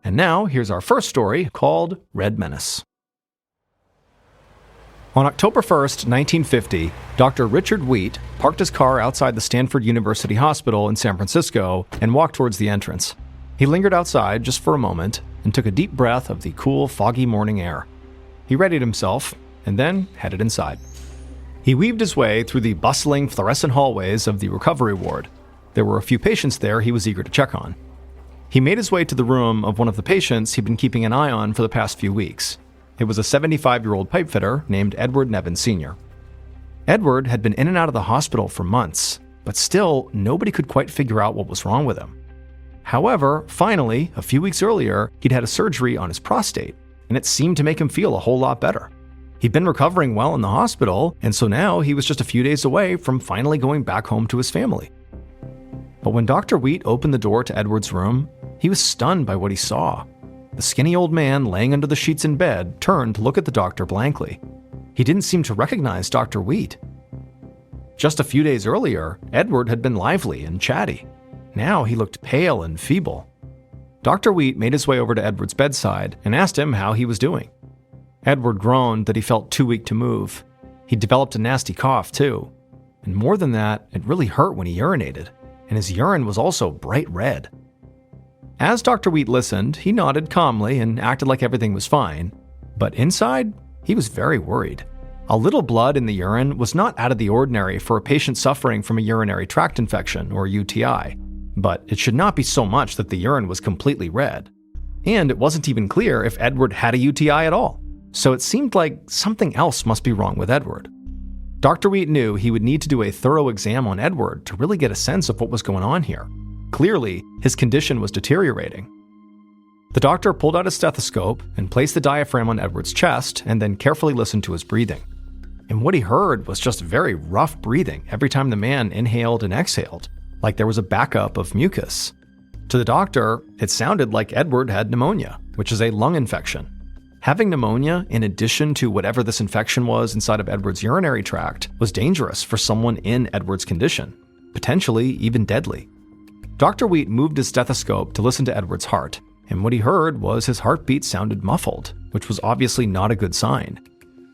And now, here's our first story called Red Menace. On October 1st, 1950, Dr. Richard Wheat parked his car outside the Stanford University Hospital in San Francisco and walked towards the entrance. He lingered outside just for a moment and took a deep breath of the cool, foggy morning air. He readied himself and then headed inside. He weaved his way through the bustling, fluorescent hallways of the recovery ward. There were a few patients there he was eager to check on. He made his way to the room of one of the patients he'd been keeping an eye on for the past few weeks. It was a 75-year-old pipefitter named Edward Nevin Sr. Edward had been in and out of the hospital for months, but still, nobody could quite figure out what was wrong with him. However, finally, a few weeks earlier, he'd had a surgery on his prostate, and it seemed to make him feel a whole lot better. He'd been recovering well in the hospital, and so now he was just a few days away from finally going back home to his family. But when Dr. Wheat opened the door to Edward's room, he was stunned by what he saw. The skinny old man laying under the sheets in bed turned to look at the doctor blankly. He didn't seem to recognize Dr. Wheat. Just a few days earlier, Edward had been lively and chatty. Now he looked pale and feeble. Dr. Wheat made his way over to Edward's bedside and asked him how he was doing. Edward groaned that he felt too weak to move. He developed a nasty cough, too. And more than that, it really hurt when he urinated, and his urine was also bright red. As Dr. Wheat listened, he nodded calmly and acted like everything was fine. But inside, he was very worried. A little blood in the urine was not out of the ordinary for a patient suffering from a urinary tract infection, or UTI. But it should not be so much that the urine was completely red. And it wasn't even clear if Edward had a UTI at all. So it seemed like something else must be wrong with Edward. Dr. Wheat knew he would need to do a thorough exam on Edward to really get a sense of what was going on here. Clearly, his condition was deteriorating. The doctor pulled out his stethoscope and placed the diaphragm on Edward's chest and then carefully listened to his breathing. And what he heard was just very rough breathing every time the man inhaled and exhaled, like there was a backup of mucus. To the doctor, it sounded like Edward had pneumonia, which is a lung infection. Having pneumonia, in addition to whatever this infection was inside of Edward's urinary tract, was dangerous for someone in Edward's condition, potentially even deadly. Dr. Wheat moved his stethoscope to listen to Edward's heart, and what he heard was his heartbeat sounded muffled, which was obviously not a good sign.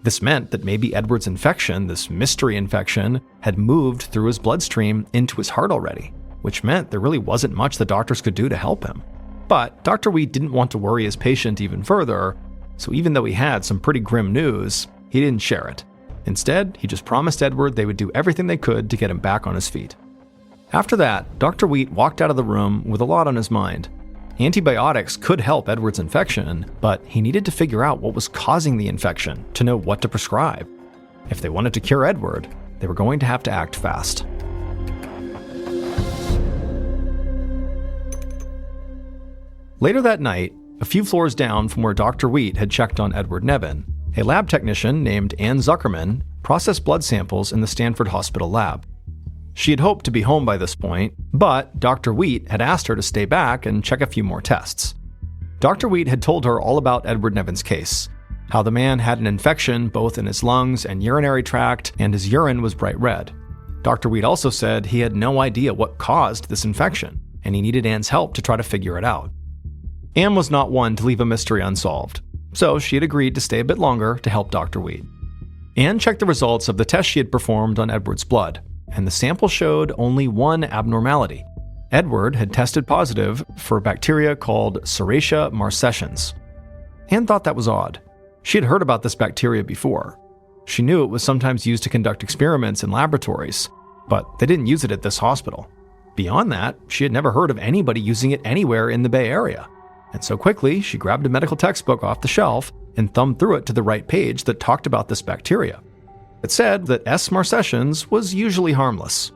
This meant that maybe Edward's infection, this mystery infection, had moved through his bloodstream into his heart already, which meant there really wasn't much the doctors could do to help him. But Dr. Wheat didn't want to worry his patient even further, so even though he had some pretty grim news, he didn't share it. Instead, he just promised Edward they would do everything they could to get him back on his feet. After that, Dr. Wheat walked out of the room with a lot on his mind. Antibiotics could help Edward's infection, but he needed to figure out what was causing the infection to know what to prescribe. If they wanted to cure Edward, they were going to have to act fast. Later that night, a few floors down from where Dr. Wheat had checked on Edward Nevin, a lab technician named Ann Zuckerman processed blood samples in the Stanford Hospital lab. She had hoped to be home by this point, but Dr. Wheat had asked her to stay back and check a few more tests. Dr. Wheat had told her all about Edward Nevin's case, how the man had an infection both in his lungs and urinary tract, and his urine was bright red. Dr. Wheat also said he had no idea what caused this infection, and he needed Ann's help to try to figure it out. Ann was not one to leave a mystery unsolved, so she had agreed to stay a bit longer to help Dr. Wheat. Ann checked the results of the test she had performed on Edward's blood, and the sample showed only one abnormality. Edward had tested positive for a bacteria called Serratia marcescens. Ann thought that was odd. She had heard about this bacteria before. She knew it was sometimes used to conduct experiments in laboratories, but they didn't use it at this hospital. Beyond that, she had never heard of anybody using it anywhere in the Bay Area. And so quickly, she grabbed a medical textbook off the shelf and thumbed through it to the right page that talked about this bacteria. It said that S. marcescens was usually harmless.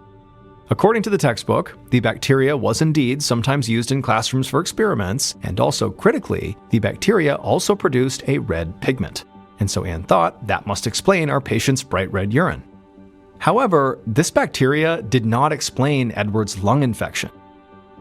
According to the textbook, the bacteria was indeed sometimes used in classrooms for experiments, and also critically, the bacteria also produced a red pigment. And so Ann thought that must explain our patient's bright red urine. However, this bacteria did not explain Edward's lung infection.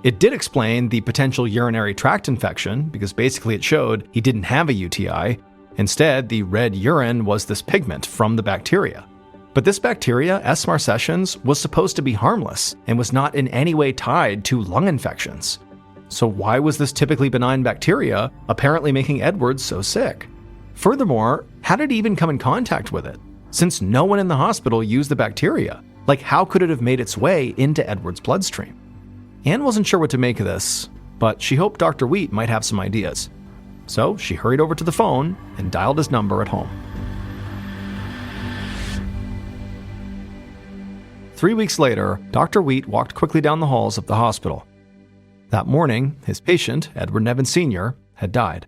It did explain the potential urinary tract infection, because basically it showed he didn't have a UTI. Instead, the red urine was this pigment from the bacteria. But this bacteria, S. marcescens, was supposed to be harmless and was not in any way tied to lung infections. so why was this typically benign bacteria apparently making Edward so sick? Furthermore, how did he even come in contact with it? Since no one in the hospital used the bacteria, how could it have made its way into Edward's bloodstream? Anne wasn't sure what to make of this, but she hoped Dr. Wheat might have some ideas. So she hurried over to the phone and dialed his number at home. 3 weeks later, Dr. Wheat walked quickly down the halls of the hospital. That morning, his patient, Edward Nevin Sr., had died.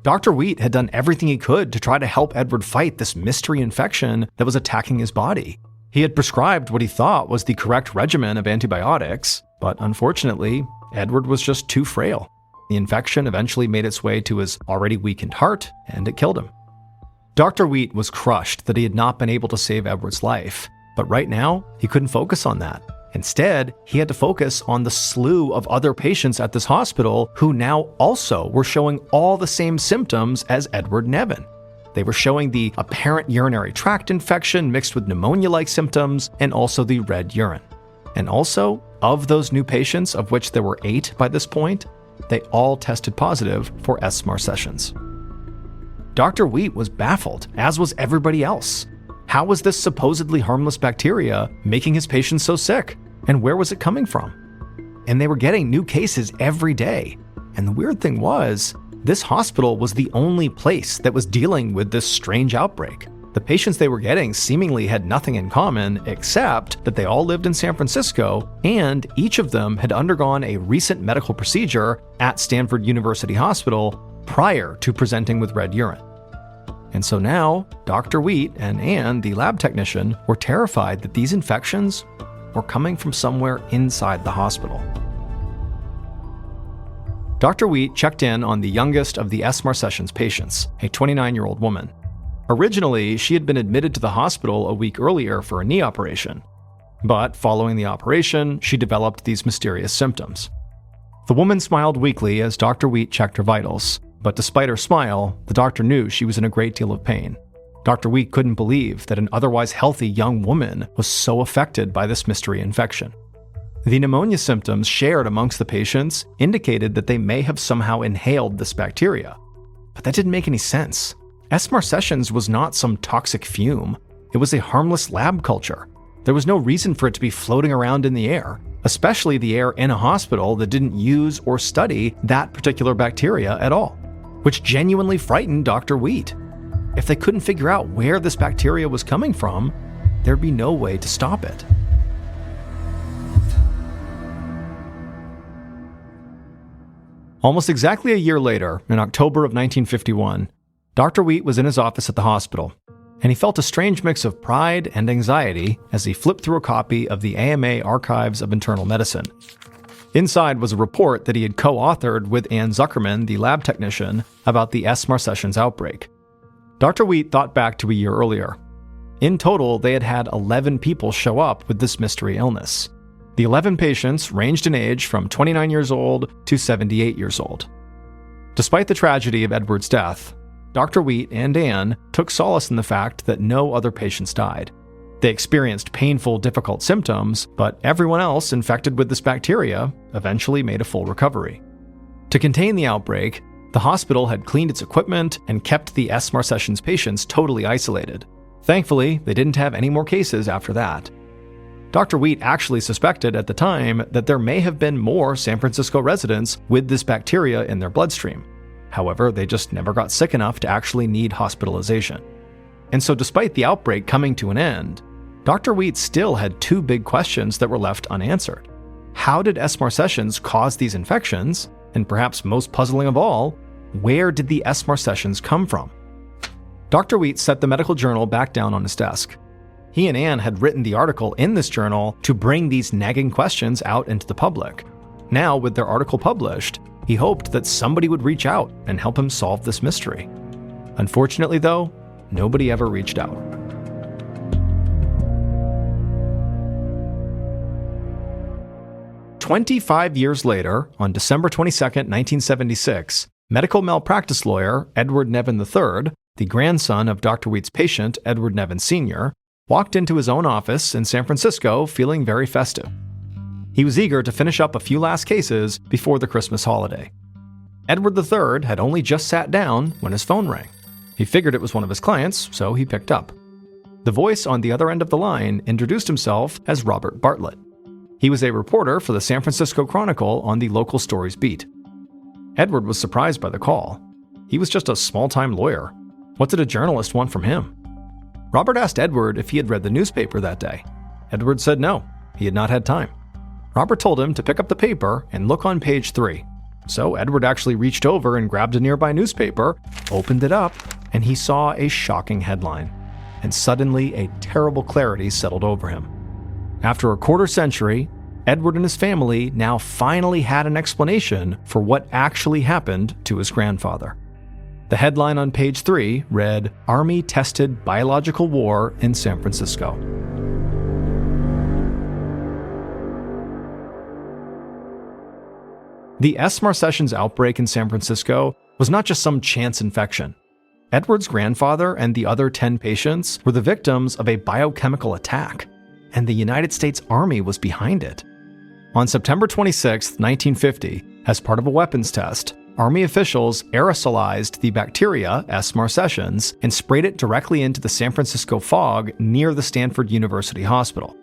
Dr. Wheat had done everything he could to try to help Edward fight this mystery infection that was attacking his body. He had prescribed what he thought was the correct regimen of antibiotics, but unfortunately, Edward was just too frail. The infection eventually made its way to his already weakened heart, and it killed him. Dr. Wheat was crushed that he had not been able to save Edward's life, but right now, he couldn't focus on that. Instead, he had to focus on the slew of other patients at this hospital who now also were showing all the same symptoms as Edward Nevin. They were showing the apparent urinary tract infection mixed with pneumonia-like symptoms and also the red urine. And also, of those new patients, of which there were 8 by this point, they all tested positive for S. marcescens. Dr. Wheat was baffled, as was everybody else. How was this supposedly harmless bacteria making his patients so sick? And where was it coming from? And they were getting new cases every day. And the weird thing was, this hospital was the only place that was dealing with this strange outbreak. The patients they were getting seemingly had nothing in common except that they all lived in San Francisco, and each of them had undergone a recent medical procedure at Stanford University Hospital prior to presenting with red urine. And so now, Dr. Wheat and Anne, the lab technician, were terrified that these infections were coming from somewhere inside the hospital. Dr. Wheat checked in on the youngest of the S. marcescens patients, a 29-year-old woman. Originally, she had been admitted to the hospital a week earlier for a knee operation. But following the operation, she developed these mysterious symptoms. The woman smiled weakly as Dr. Wheat checked her vitals. But despite her smile, the doctor knew she was in a great deal of pain. Dr. Wheat couldn't believe that an otherwise healthy young woman was so affected by this mystery infection. The pneumonia symptoms shared amongst the patients indicated that they may have somehow inhaled this bacteria. But that didn't make any sense. S. marcescens was not some toxic fume. It was a harmless lab culture. There was no reason for it to be floating around in the air, especially the air in a hospital that didn't use or study that particular bacteria at all, which genuinely frightened Dr. Wheat. If they couldn't figure out where this bacteria was coming from, there'd be no way to stop it. Almost exactly a year later, in October of 1951, Dr. Wheat was in his office at the hospital, and he felt a strange mix of pride and anxiety as he flipped through a copy of the AMA Archives of Internal Medicine. Inside was a report that he had co-authored with Ann Zuckerman, the lab technician, about the S. marcescens outbreak. Dr. Wheat thought back to a year earlier. In total, they had had 11 people show up with this mystery illness. The 11 patients ranged in age from 29 years old to 78 years old. Despite the tragedy of Edward's death, Dr. Wheat and Anne took solace in the fact that no other patients died. They experienced painful, difficult symptoms, but everyone else infected with this bacteria eventually made a full recovery. To contain the outbreak, the hospital had cleaned its equipment and kept the S. marcescens patients totally isolated. Thankfully, they didn't have any more cases after that. Dr. Wheat actually suspected at the time that there may have been more San Francisco residents with this bacteria in their bloodstream. However, they just never got sick enough to actually need hospitalization. And so despite the outbreak coming to an end, Dr. Wheat still had 2 big questions that were left unanswered. How did S. marcescens cause these infections? And perhaps most puzzling of all, where did the S. marcescens come from? Dr. Wheat set the medical journal back down on his desk. He and Anne had written the article in this journal to bring these nagging questions out into the public. Now, with their article published, he hoped that somebody would reach out and help him solve this mystery. Unfortunately, though, nobody ever reached out. "25 years later, on December 22, 1976, medical malpractice lawyer Edward Nevin III, the grandson of Dr. Wheat's patient, Edward Nevin Sr., walked into his own office in San Francisco feeling very festive. He was eager to finish up a few last cases before the Christmas holiday. Edward III had only just sat down when his phone rang. He figured it was one of his clients, so he picked up. The voice on the other end of the line introduced himself as Robert Bartlett. He was a reporter for the San Francisco Chronicle on the local stories beat. Edward was surprised by the call. He was just a small-time lawyer. What did a journalist want from him? Robert asked Edward if he had read the newspaper that day. Edward said no, he had not had time. Robert told him to pick up the paper and look on page 3. So Edward actually reached over and grabbed a nearby newspaper, opened it up, and he saw a shocking headline. And suddenly a terrible clarity settled over him. After a quarter century, Edward and his family now finally had an explanation for what actually happened to his grandfather. The headline on page 3 read, "Army Tested Biological War in San Francisco." The S. marcescens outbreak in San Francisco was not just some chance infection. Edward's grandfather and the other 10 patients were the victims of a biochemical attack, and the United States Army was behind it. On September 26, 1950, as part of a weapons test, Army officials aerosolized the bacteria S. marcescens and sprayed it directly into the San Francisco fog near the Stanford University Hospital.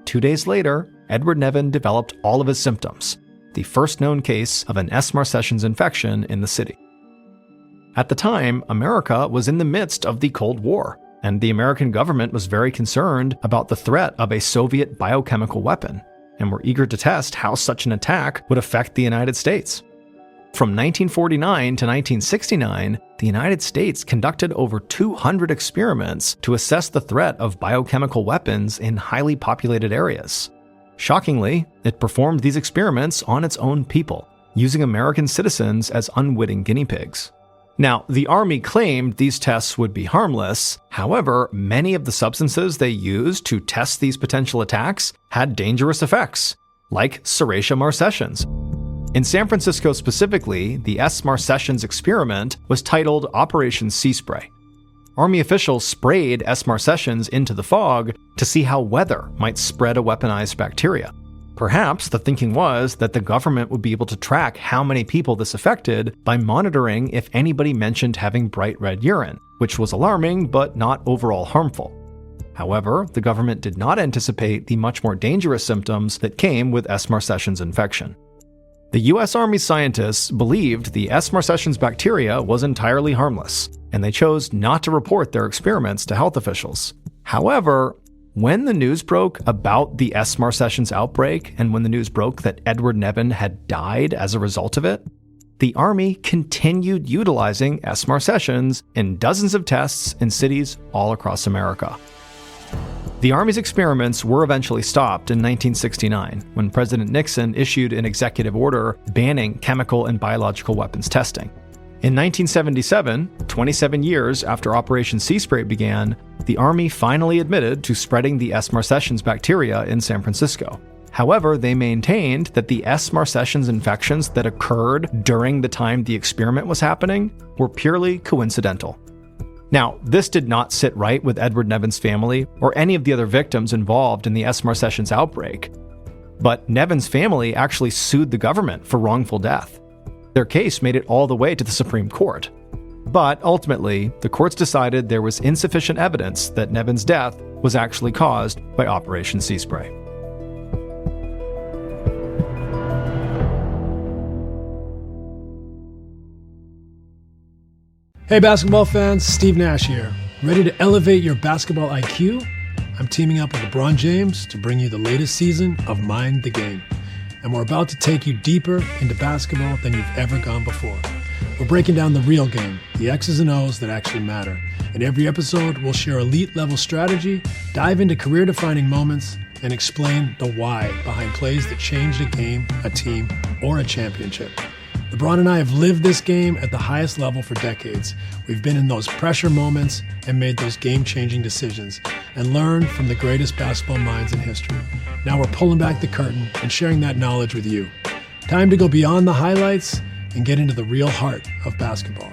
2 days later, Edward Nevin developed all of his symptoms, the first known case of an S. marcescens infection in the city. At the time, America was in the midst of the Cold War, and the American government was very concerned about the threat of a Soviet biochemical weapon, and were eager to test how such an attack would affect the United States. From 1949 to 1969, the United States conducted over 200 experiments to assess the threat of biochemical weapons in highly populated areas. Shockingly, it performed these experiments on its own people, using American citizens as unwitting guinea pigs. Now, the Army claimed these tests would be harmless. However, many of the substances they used to test these potential attacks had dangerous effects, like Serratia marcescens. In San Francisco specifically, the S. marcescens experiment was titled Operation Sea Spray. Army officials sprayed S. marcescens into the fog to see how weather might spread a weaponized bacteria. Perhaps the thinking was that the government would be able to track how many people this affected by monitoring if anybody mentioned having bright red urine, which was alarming but not overall harmful. However, the government did not anticipate the much more dangerous symptoms that came with S. marcescens infection. The U.S. Army scientists believed the S. marcescens bacteria was entirely harmless, and they chose not to report their experiments to health officials. However, when the news broke about the S. marcescens outbreak, and when the news broke that Edward Nevin had died as a result of it, the Army continued utilizing S. marcescens in dozens of tests in cities all across America. The Army's experiments were eventually stopped in 1969, when President Nixon issued an executive order banning chemical and biological weapons testing. In 1977, 27 years after Operation Sea Spray began, the Army finally admitted to spreading the S. marcescens bacteria in San Francisco. However, they maintained that the S. marcescens infections that occurred during the time the experiment was happening were purely coincidental. Now, this did not sit right with Edward Nevin's family or any of the other victims involved in the S. marcescens outbreak. But Nevin's family actually sued the government for wrongful death. Their case made it all the way to the Supreme Court. But ultimately, the courts decided there was insufficient evidence that Nevin's death was actually caused by Operation Sea Spray. Hey basketball fans, Steve Nash here. Ready to elevate your basketball IQ? I'm teaming up with LeBron James to bring you the latest season of Mind the Game. And we're about to take you deeper into basketball than you've ever gone before. We're breaking down the real game, the X's and O's that actually matter. In every episode, we'll share elite-level strategy, dive into career-defining moments, and explain the why behind plays that changed a game, a team, or a championship. LeBron and I have lived this game at the highest level for decades. We've been in those pressure moments and made those game-changing decisions and learned from the greatest basketball minds in history. Now we're pulling back the curtain and sharing that knowledge with you. Time to go beyond the highlights and get into the real heart of basketball.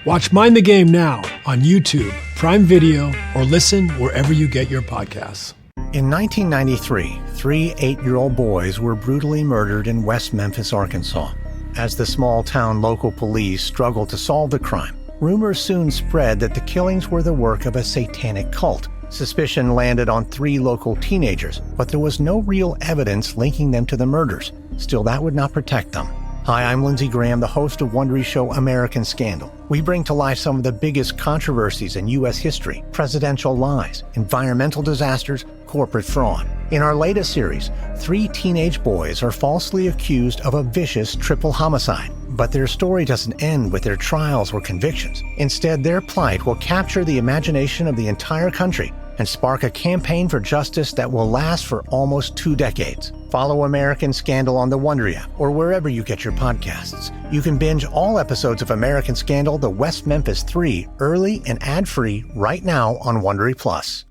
Watch Mind the Game now on YouTube, Prime Video, or listen wherever you get your podcasts. In 1993, 3 8-year-old boys were brutally murdered in West Memphis, Arkansas. As the small-town local police struggled to solve the crime, rumors soon spread that the killings were the work of a satanic cult. Suspicion landed on 3 local teenagers, but there was no real evidence linking them to the murders. Still, that would not protect them. Hi, I'm Lindsey Graham, the host of Wondery's show American Scandal. We bring to life some of the biggest controversies in U.S. history, presidential lies, environmental disasters, corporate fraud. In our latest series, 3 teenage boys are falsely accused of a vicious triple homicide. But their story doesn't end with their trials or convictions. Instead, their plight will capture the imagination of the entire country and spark a campaign for justice that will last for almost 2 decades. Follow American Scandal on the Wondery app or wherever you get your podcasts. You can binge all episodes of American Scandal: The West Memphis 3 early and ad-free right now on Wondery Plus.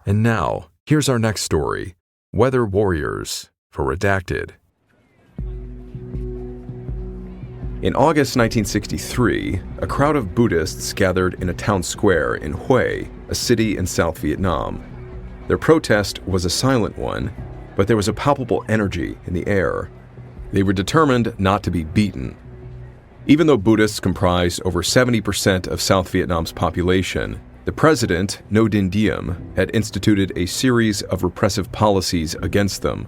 And now, here's our next story, Weather Warriors, for Redacted. In August 1963, a crowd of Buddhists gathered in a town square in Hue, a city in South Vietnam. Their protest was a silent one, but there was a palpable energy in the air. They were determined not to be beaten. Even though Buddhists comprised over 70% of South Vietnam's population, the president, Ngo Dinh Diem, had instituted a series of repressive policies against them.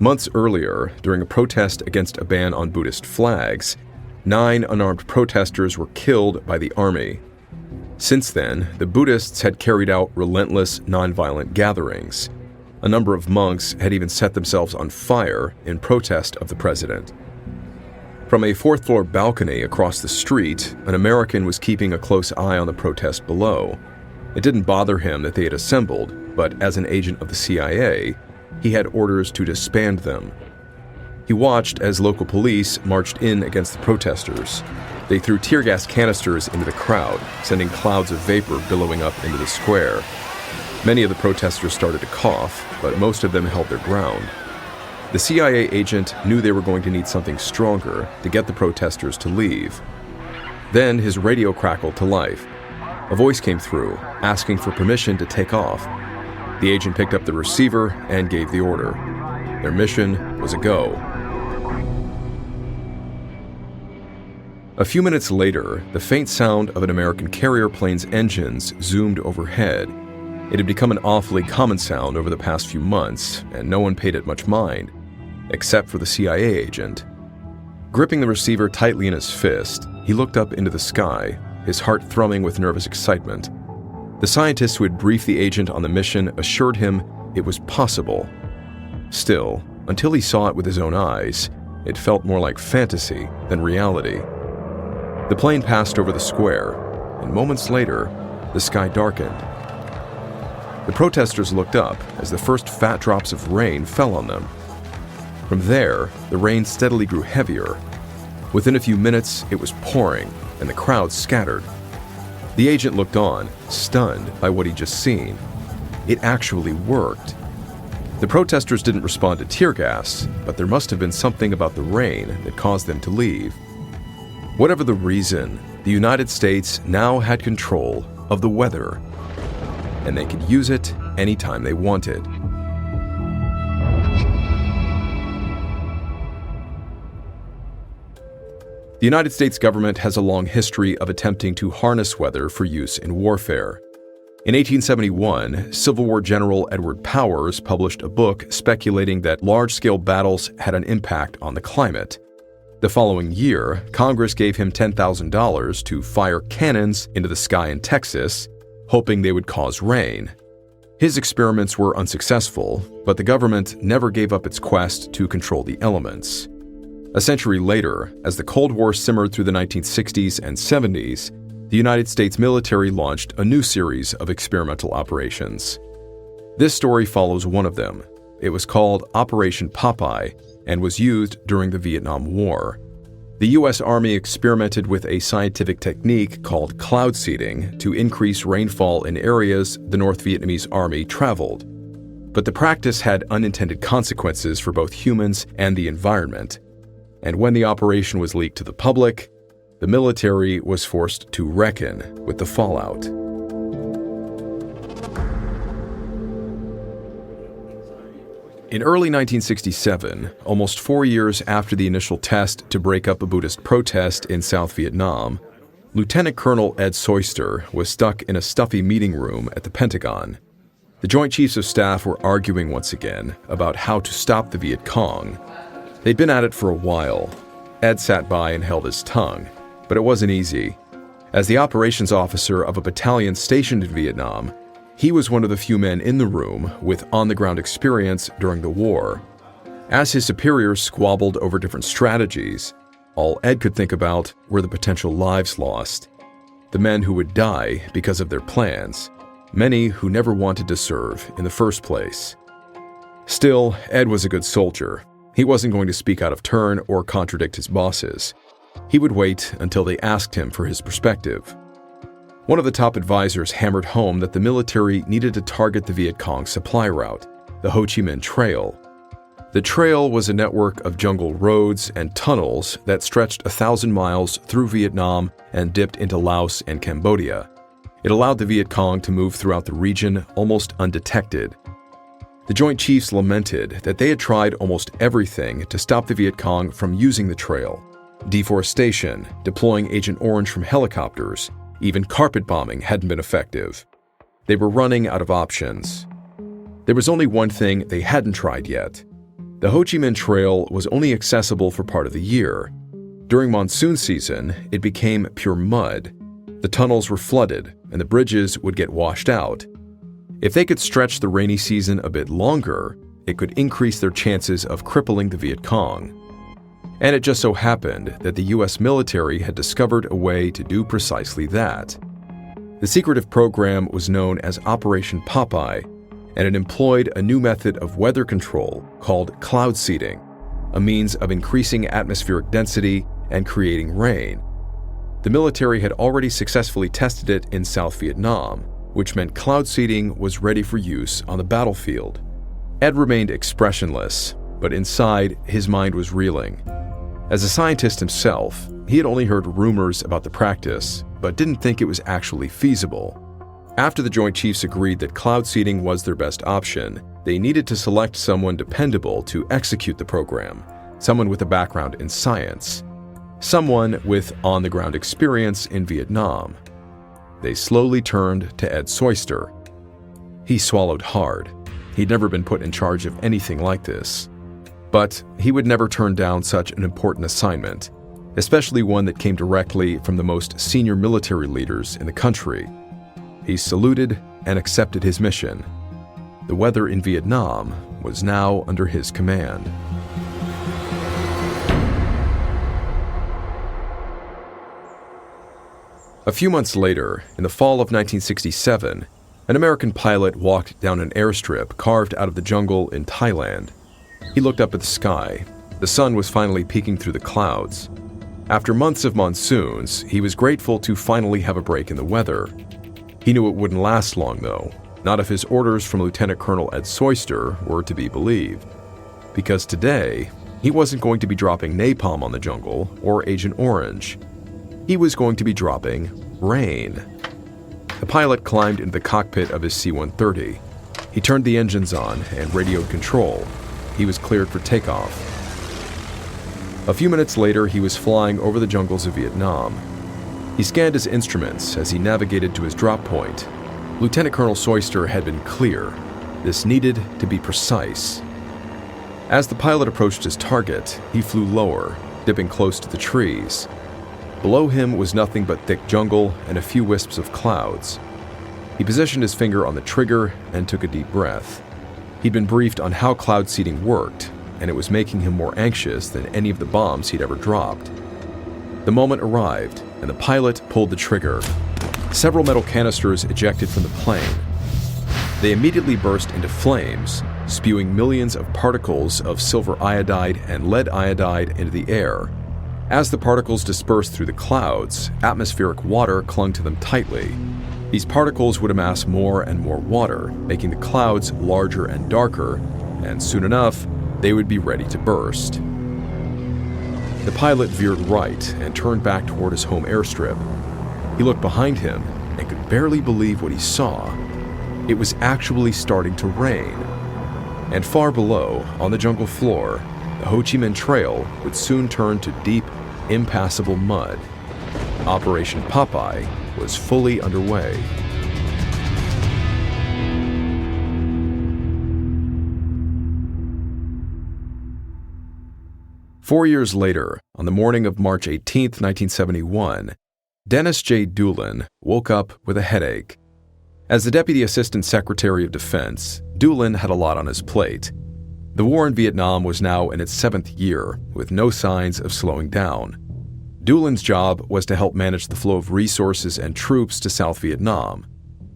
Months earlier, during a protest against a ban on Buddhist flags, 9 unarmed protesters were killed by the army. Since then, the Buddhists had carried out relentless, nonviolent gatherings. A number of monks had even set themselves on fire in protest of the president. From a 4th-floor balcony across the street, an American was keeping a close eye on the protest below. It didn't bother him that they had assembled, but as an agent of the CIA, he had orders to disband them. He watched as local police marched in against the protesters. They threw tear gas canisters into the crowd, sending clouds of vapor billowing up into the square. Many of the protesters started to cough, but most of them held their ground. The CIA agent knew they were going to need something stronger to get the protesters to leave. Then his radio crackled to life. A voice came through, asking for permission to take off. The agent picked up the receiver and gave the order. Their mission was a go. A few minutes later, the faint sound of an American carrier plane's engines zoomed overhead. It had become an awfully common sound over the past few months, and no one paid it much mind, except for the CIA agent. Gripping the receiver tightly in his fist, he looked up into the sky, his heart thrumming with nervous excitement. The scientist who had briefed the agent on the mission assured him it was possible. Still, until he saw it with his own eyes, it felt more like fantasy than reality. The plane passed over the square, and moments later, the sky darkened. The protesters looked up as the first fat drops of rain fell on them. From there, the rain steadily grew heavier. Within a few minutes, it was pouring, and the crowd scattered. The agent looked on, stunned by what he'd just seen. It actually worked. The protesters didn't respond to tear gas, but there must have been something about the rain that caused them to leave. Whatever the reason, the United States now had control of the weather, and they could use it anytime they wanted. The United States government has a long history of attempting to harness weather for use in warfare. In 1871, Civil War General Edward Powers published a book speculating that large-scale battles had an impact on the climate. The following year, Congress gave him $10,000 to fire cannons into the sky in Texas, hoping they would cause rain. His experiments were unsuccessful, but the government never gave up its quest to control the elements. A century later, as the Cold War simmered through the 1960s and 70s, the United States military launched a new series of experimental operations. This story follows one of them. It was called Operation Popeye and was used during the Vietnam War. The U.S. Army experimented with a scientific technique called cloud seeding to increase rainfall in areas the North Vietnamese Army traveled. But the practice had unintended consequences for both humans and the environment. And when the operation was leaked to the public, the military was forced to reckon with the fallout. In early 1967, almost 4 years after the initial test to break up a Buddhist protest in South Vietnam, Lieutenant Colonel Ed Soyster was stuck in a stuffy meeting room at the Pentagon. The Joint Chiefs of Staff were arguing once again about how to stop the Viet Cong. They'd been at it for a while. Ed sat by and held his tongue, but it wasn't easy. As the operations officer of a battalion stationed in Vietnam, he was one of the few men in the room with on-the-ground experience during the war. As his superiors squabbled over different strategies, all Ed could think about were the potential lives lost. The men who would die because of their plans, many who never wanted to serve in the first place. Still, Ed was a good soldier. He wasn't going to speak out of turn or contradict his bosses. He would wait until they asked him for his perspective. One of the top advisors hammered home that the military needed to target the Viet Cong supply route, the Ho Chi Minh Trail. The trail was a network of jungle roads and tunnels that stretched 1,000 miles through Vietnam and dipped into Laos and Cambodia. It allowed the Viet Cong to move throughout the region almost undetected. The Joint Chiefs lamented that they had tried almost everything to stop the Viet Cong from using the trail. Deforestation, deploying Agent Orange from helicopters, even carpet bombing hadn't been effective. They were running out of options. There was only one thing they hadn't tried yet. The Ho Chi Minh Trail was only accessible for part of the year. During monsoon season, it became pure mud. The tunnels were flooded, and the bridges would get washed out. If they could stretch the rainy season a bit longer, it could increase their chances of crippling the Viet Cong. And it just so happened that the U.S. military had discovered a way to do precisely that. The secretive program was known as Operation Popeye, and it employed a new method of weather control called cloud seeding, a means of increasing atmospheric density and creating rain. The military had already successfully tested it in South Vietnam, which meant cloud seeding was ready for use on the battlefield. Ed remained expressionless, but inside, his mind was reeling. As a scientist himself, he had only heard rumors about the practice, but didn't think it was actually feasible. After the Joint Chiefs agreed that cloud seeding was their best option, they needed to select someone dependable to execute the program, someone with a background in science, someone with on-the-ground experience in Vietnam. They slowly turned to Ed Soyster. He swallowed hard. He'd never been put in charge of anything like this. But he would never turn down such an important assignment, especially one that came directly from the most senior military leaders in the country. He saluted and accepted his mission. The weather in Vietnam was now under his command. A few months later, in the fall of 1967, an American pilot walked down an airstrip carved out of the jungle in Thailand. He looked up at the sky. The sun was finally peeking through the clouds. After months of monsoons, he was grateful to finally have a break in the weather. He knew it wouldn't last long, though, not if his orders from Lieutenant Colonel Ed Soyster were to be believed. Because today, he wasn't going to be dropping napalm on the jungle or Agent Orange. He was going to be dropping rain. The pilot climbed into the cockpit of his C-130. He turned the engines on and radioed control. He was cleared for takeoff. A few minutes later, he was flying over the jungles of Vietnam. He scanned his instruments as he navigated to his drop point. Lieutenant Colonel Soyster had been clear. This needed to be precise. As the pilot approached his target, he flew lower, dipping close to the trees. Below him was nothing but thick jungle and a few wisps of clouds. He positioned his finger on the trigger and took a deep breath. He'd been briefed on how cloud seeding worked, and it was making him more anxious than any of the bombs he'd ever dropped. The moment arrived, and the pilot pulled the trigger. Several metal canisters ejected from the plane. They immediately burst into flames, spewing millions of particles of silver iodide and lead iodide into the air. As the particles dispersed through the clouds, atmospheric water clung to them tightly. These particles would amass more and more water, making the clouds larger and darker, and soon enough, they would be ready to burst. The pilot veered right and turned back toward his home airstrip. He looked behind him and could barely believe what he saw. It was actually starting to rain. And far below, on the jungle floor, the Ho Chi Minh Trail would soon turn to deep, impassable mud. Operation Popeye was fully underway. Four years later, on the morning of March 18, 1971, Dennis J. Doolin woke up with a headache. As the Deputy Assistant Secretary of Defense, Doolin had a lot on his plate. The war in Vietnam was now in its 7th year, with no signs of slowing down. Doolin's job was to help manage the flow of resources and troops to South Vietnam.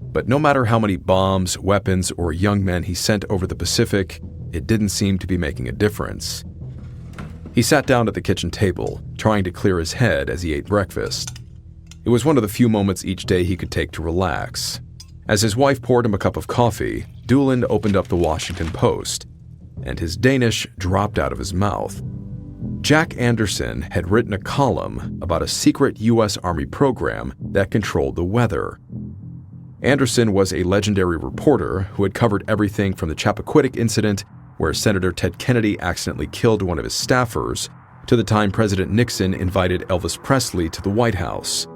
But no matter how many bombs, weapons, or young men he sent over the Pacific, it didn't seem to be making a difference. He sat down at the kitchen table, trying to clear his head as he ate breakfast. It was one of the few moments each day he could take to relax. As his wife poured him a cup of coffee, Doolin opened up the Washington Post, and his Danish dropped out of his mouth. Jack Anderson had written a column about a secret U.S. Army program that controlled the weather. Anderson was a legendary reporter who had covered everything from the Chappaquiddick incident, where Senator Ted Kennedy accidentally killed one of his staffers, to the time President Nixon invited Elvis Presley to the White House.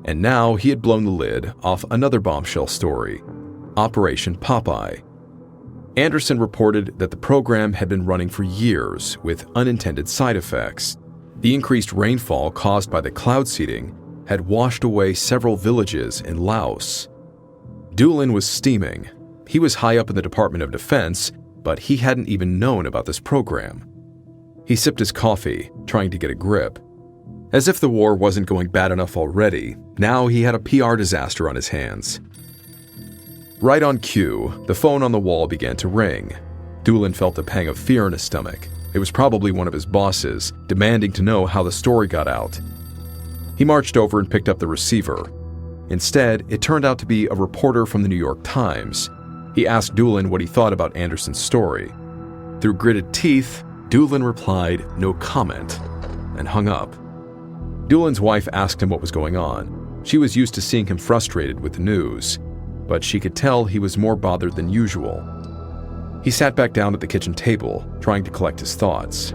And now he had blown the lid off another bombshell story, Operation Popeye. Anderson reported that the program had been running for years with unintended side effects. The increased rainfall caused by the cloud seeding had washed away several villages in Laos. Doolin was steaming. He was high up in the Department of Defense, but he hadn't even known about this program. He sipped his coffee, trying to get a grip. As if the war wasn't going bad enough already, now he had a PR disaster on his hands. Right on cue, the phone on the wall began to ring. Doolin felt a pang of fear in his stomach. It was probably one of his bosses, demanding to know how the story got out. He marched over and picked up the receiver. Instead, it turned out to be a reporter from the New York Times. He asked Doolin what he thought about Anderson's story. Through gritted teeth, Doolin replied, "No comment," and hung up. Doolin's wife asked him what was going on. She was used to seeing him frustrated with the news, but she could tell he was more bothered than usual. He sat back down at the kitchen table, trying to collect his thoughts.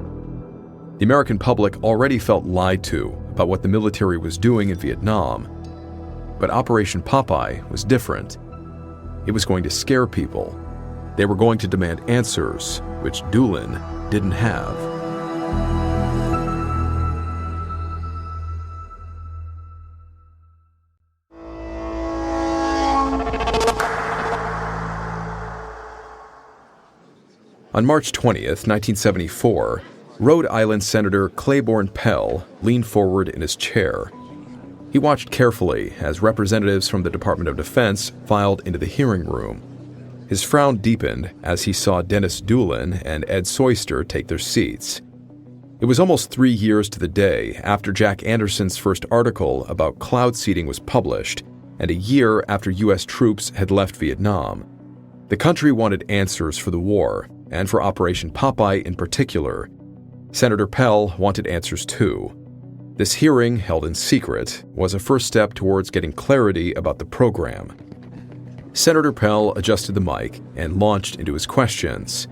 The American public already felt lied to about what the military was doing in Vietnam. But Operation Popeye was different. It was going to scare people. They were going to demand answers, which Doolin didn't have. On March 20th, 1974, Rhode Island Senator Claiborne Pell leaned forward in his chair. He watched carefully as representatives from the Department of Defense filed into the hearing room. His frown deepened as he saw Dennis Doolin and Ed Soyster take their seats. It was almost 3 years to the day after Jack Anderson's first article about cloud seeding was published, and a year after U.S. troops had left Vietnam. The country wanted answers for the war, and for Operation Popeye in particular. Senator Pell wanted answers too. This hearing, held in secret, was a first step towards getting clarity about the program. Senator Pell adjusted the mic and launched into his questions.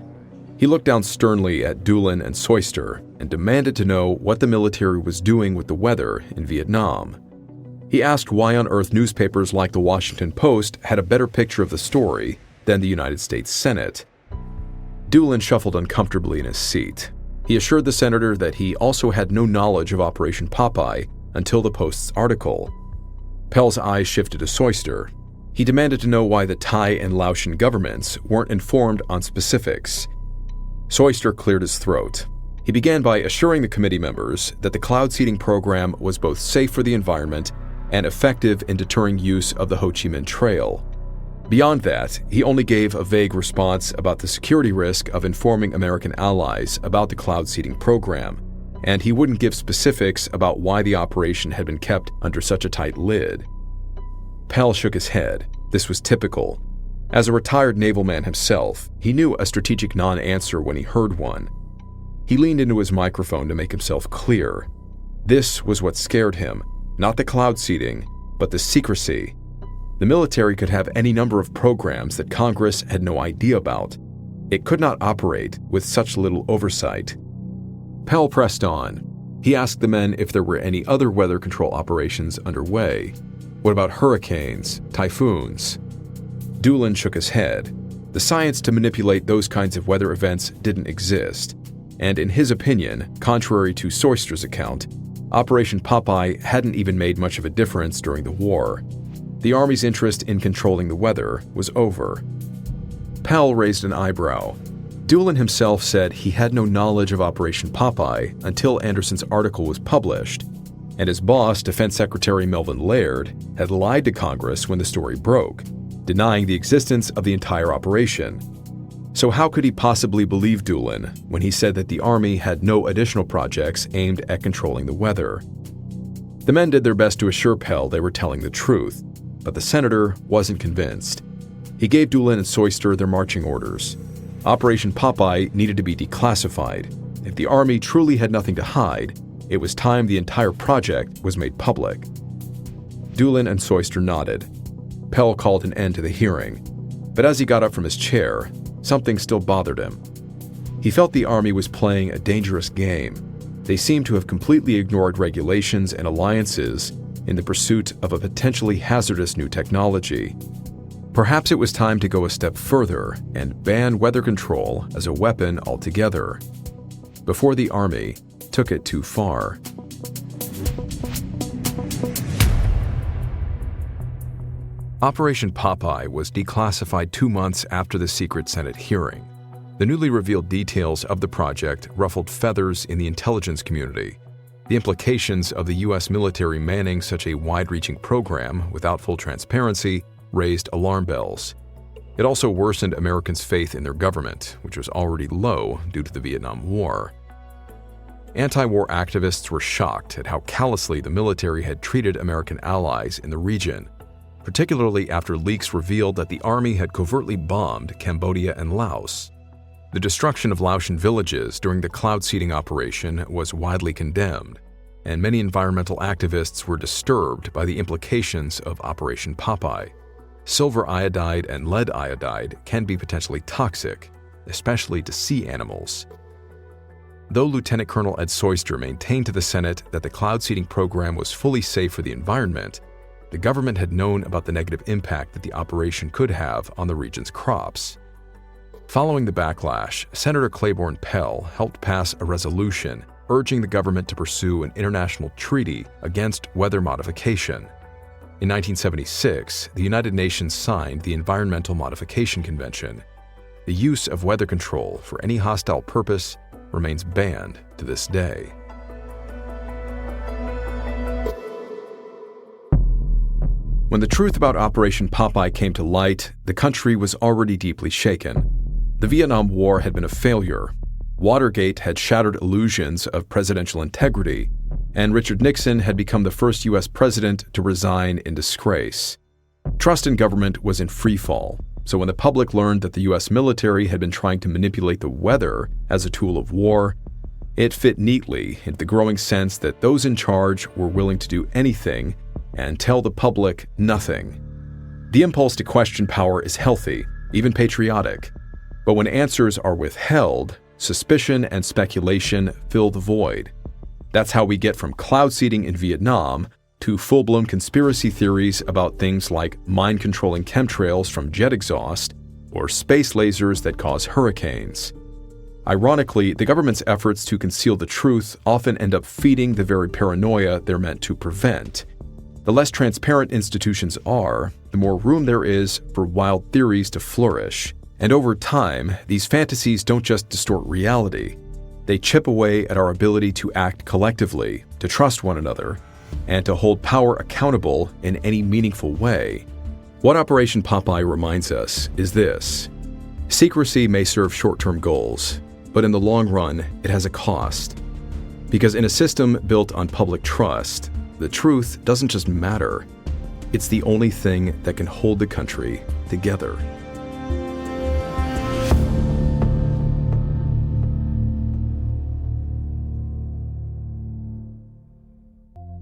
He looked down sternly at Doolin and Soyster and demanded to know what the military was doing with the weather in Vietnam. He asked why on earth newspapers like the Washington Post had a better picture of the story than the United States Senate. Doolin shuffled uncomfortably in his seat. He assured the senator that he also had no knowledge of Operation Popeye until the Post's article. Pell's eyes shifted to Soyster. He demanded to know why the Thai and Laotian governments weren't informed on specifics. Soyster cleared his throat. He began by assuring the committee members that the cloud seeding program was both safe for the environment and effective in deterring use of the Ho Chi Minh Trail. Beyond that, he only gave a vague response about the security risk of informing American allies about the cloud seeding program, and he wouldn't give specifics about why the operation had been kept under such a tight lid. Pell shook his head. This was typical. As a retired naval man himself, he knew a strategic non-answer when he heard one. He leaned into his microphone to make himself clear. This was what scared him, not the cloud seeding, but the secrecy. The military could have any number of programs that Congress had no idea about. It could not operate with such little oversight. Pell pressed on. He asked the men if there were any other weather control operations underway. What about hurricanes, typhoons? Doolin shook his head. The science to manipulate those kinds of weather events didn't exist. And in his opinion, contrary to Soyster's account, Operation Popeye hadn't even made much of a difference during the war. The Army's interest in controlling the weather was over. Pell raised an eyebrow. Doolin himself said he had no knowledge of Operation Popeye until Anderson's article was published, and his boss, Defense Secretary Melvin Laird, had lied to Congress when the story broke, denying the existence of the entire operation. So how could he possibly believe Doolin when he said that the Army had no additional projects aimed at controlling the weather? The men did their best to assure Pell they were telling the truth, but the senator wasn't convinced. He gave Doolin and Soyster their marching orders. Operation Popeye needed to be declassified. If the Army truly had nothing to hide, it was time the entire project was made public. Doolin and Soyster nodded. Pell called an end to the hearing, but as he got up from his chair, something still bothered him. He felt the Army was playing a dangerous game. They seemed to have completely ignored regulations and alliances in the pursuit of a potentially hazardous new technology. Perhaps it was time to go a step further and ban weather control as a weapon altogether, before the Army took it too far. Operation Popeye was declassified 2 months after the secret Senate hearing. The newly revealed details of the project ruffled feathers in the intelligence community. The implications of the U.S. military manning such a wide-reaching program without full transparency raised alarm bells. It also worsened Americans' faith in their government, which was already low due to the Vietnam War. Anti-war activists were shocked at how callously the military had treated American allies in the region, particularly after leaks revealed that the Army had covertly bombed Cambodia and Laos. The destruction of Laotian villages during the cloud seeding operation was widely condemned, and many environmental activists were disturbed by the implications of Operation Popeye. Silver iodide and lead iodide can be potentially toxic, especially to sea animals. Though Lieutenant Colonel Ed Soyster maintained to the Senate that the cloud seeding program was fully safe for the environment, the government had known about the negative impact that the operation could have on the region's crops. Following the backlash, Senator Claiborne Pell helped pass a resolution urging the government to pursue an international treaty against weather modification. In 1976, the United Nations signed the Environmental Modification Convention. The use of weather control for any hostile purpose remains banned to this day. When the truth about Operation Popeye came to light, the country was already deeply shaken. The Vietnam War had been a failure. Watergate had shattered illusions of presidential integrity, and Richard Nixon had become the first U.S. president to resign in disgrace. Trust in government was in freefall, so when the public learned that the U.S. military had been trying to manipulate the weather as a tool of war, it fit neatly into the growing sense that those in charge were willing to do anything and tell the public nothing. The impulse to question power is healthy, even patriotic, but when answers are withheld, suspicion and speculation fill the void. That's how we get from cloud seeding in Vietnam to full-blown conspiracy theories about things like mind-controlling chemtrails from jet exhaust or space lasers that cause hurricanes. Ironically, the government's efforts to conceal the truth often end up feeding the very paranoia they're meant to prevent. The less transparent institutions are, the more room there is for wild theories to flourish. And over time, these fantasies don't just distort reality. They chip away at our ability to act collectively, to trust one another, and to hold power accountable in any meaningful way. What Operation Popeye reminds us is this: secrecy may serve short-term goals, but in the long run, it has a cost. Because in a system built on public trust, the truth doesn't just matter. It's the only thing that can hold the country together.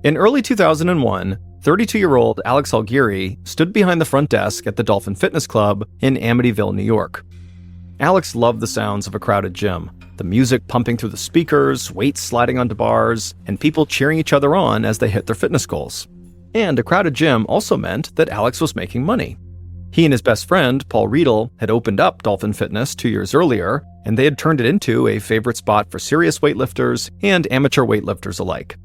In early 2001, 32-year-old Alex Algueri stood behind the front desk at the Dolphin Fitness Club in Amityville, New York. Alex loved the sounds of a crowded gym, the music pumping through the speakers, weights sliding onto bars, and people cheering each other on as they hit their fitness goals. And a crowded gym also meant that Alex was making money. He and his best friend, Paul Riedel, had opened up Dolphin Fitness 2 years earlier, and they had turned it into a favorite spot for serious weightlifters and amateur weightlifters alike.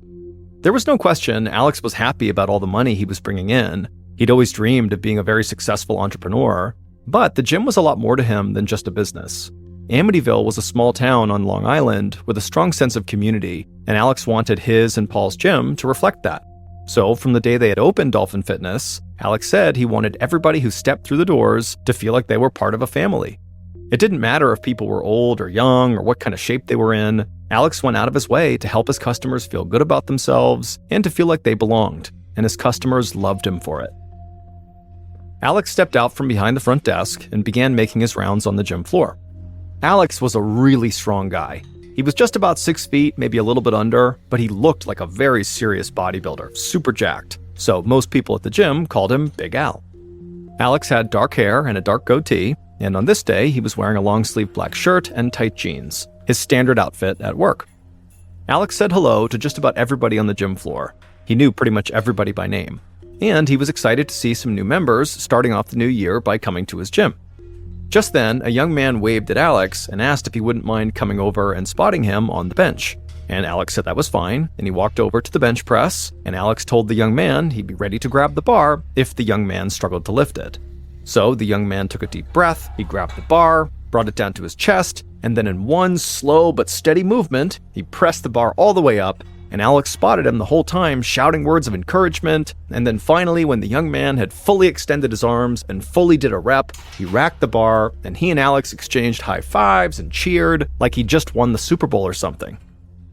There was no question Alex was happy about all the money he was bringing in. He'd always dreamed of being a very successful entrepreneur, but the gym was a lot more to him than just a business. Amityville was a small town on Long Island with a strong sense of community, and Alex wanted his and Paul's gym to reflect that. So from the day they had opened Dolphin Fitness, Alex said he wanted everybody who stepped through the doors to feel like they were part of a family. It didn't matter if people were old or young or what kind of shape they were in. Alex went out of his way to help his customers feel good about themselves and to feel like they belonged, and his customers loved him for it. Alex stepped out from behind the front desk and began making his rounds on the gym floor. Alex was a really strong guy. He was just about 6 feet, maybe a little bit under, but he looked like a very serious bodybuilder, super jacked. So most people at the gym called him Big Al. Alex had dark hair and a dark goatee, and on this day he was wearing a long-sleeved black shirt and tight jeans, his standard outfit at work. Alex said hello to just about everybody on the gym floor. He knew pretty much everybody by name, and he was excited to see some new members starting off the new year by coming to his gym. Just then, a young man waved at Alex and asked if he wouldn't mind coming over and spotting him on the bench. And Alex said that was fine, and he walked over to the bench press, and Alex told the young man he'd be ready to grab the bar if the young man struggled to lift it. So the young man took a deep breath, he grabbed the bar, brought it down to his chest, and then in one slow but steady movement, he pressed the bar all the way up, and Alex spotted him the whole time shouting words of encouragement, and then finally when the young man had fully extended his arms and fully did a rep, he racked the bar, and he and Alex exchanged high fives and cheered like he just won the Super Bowl or something.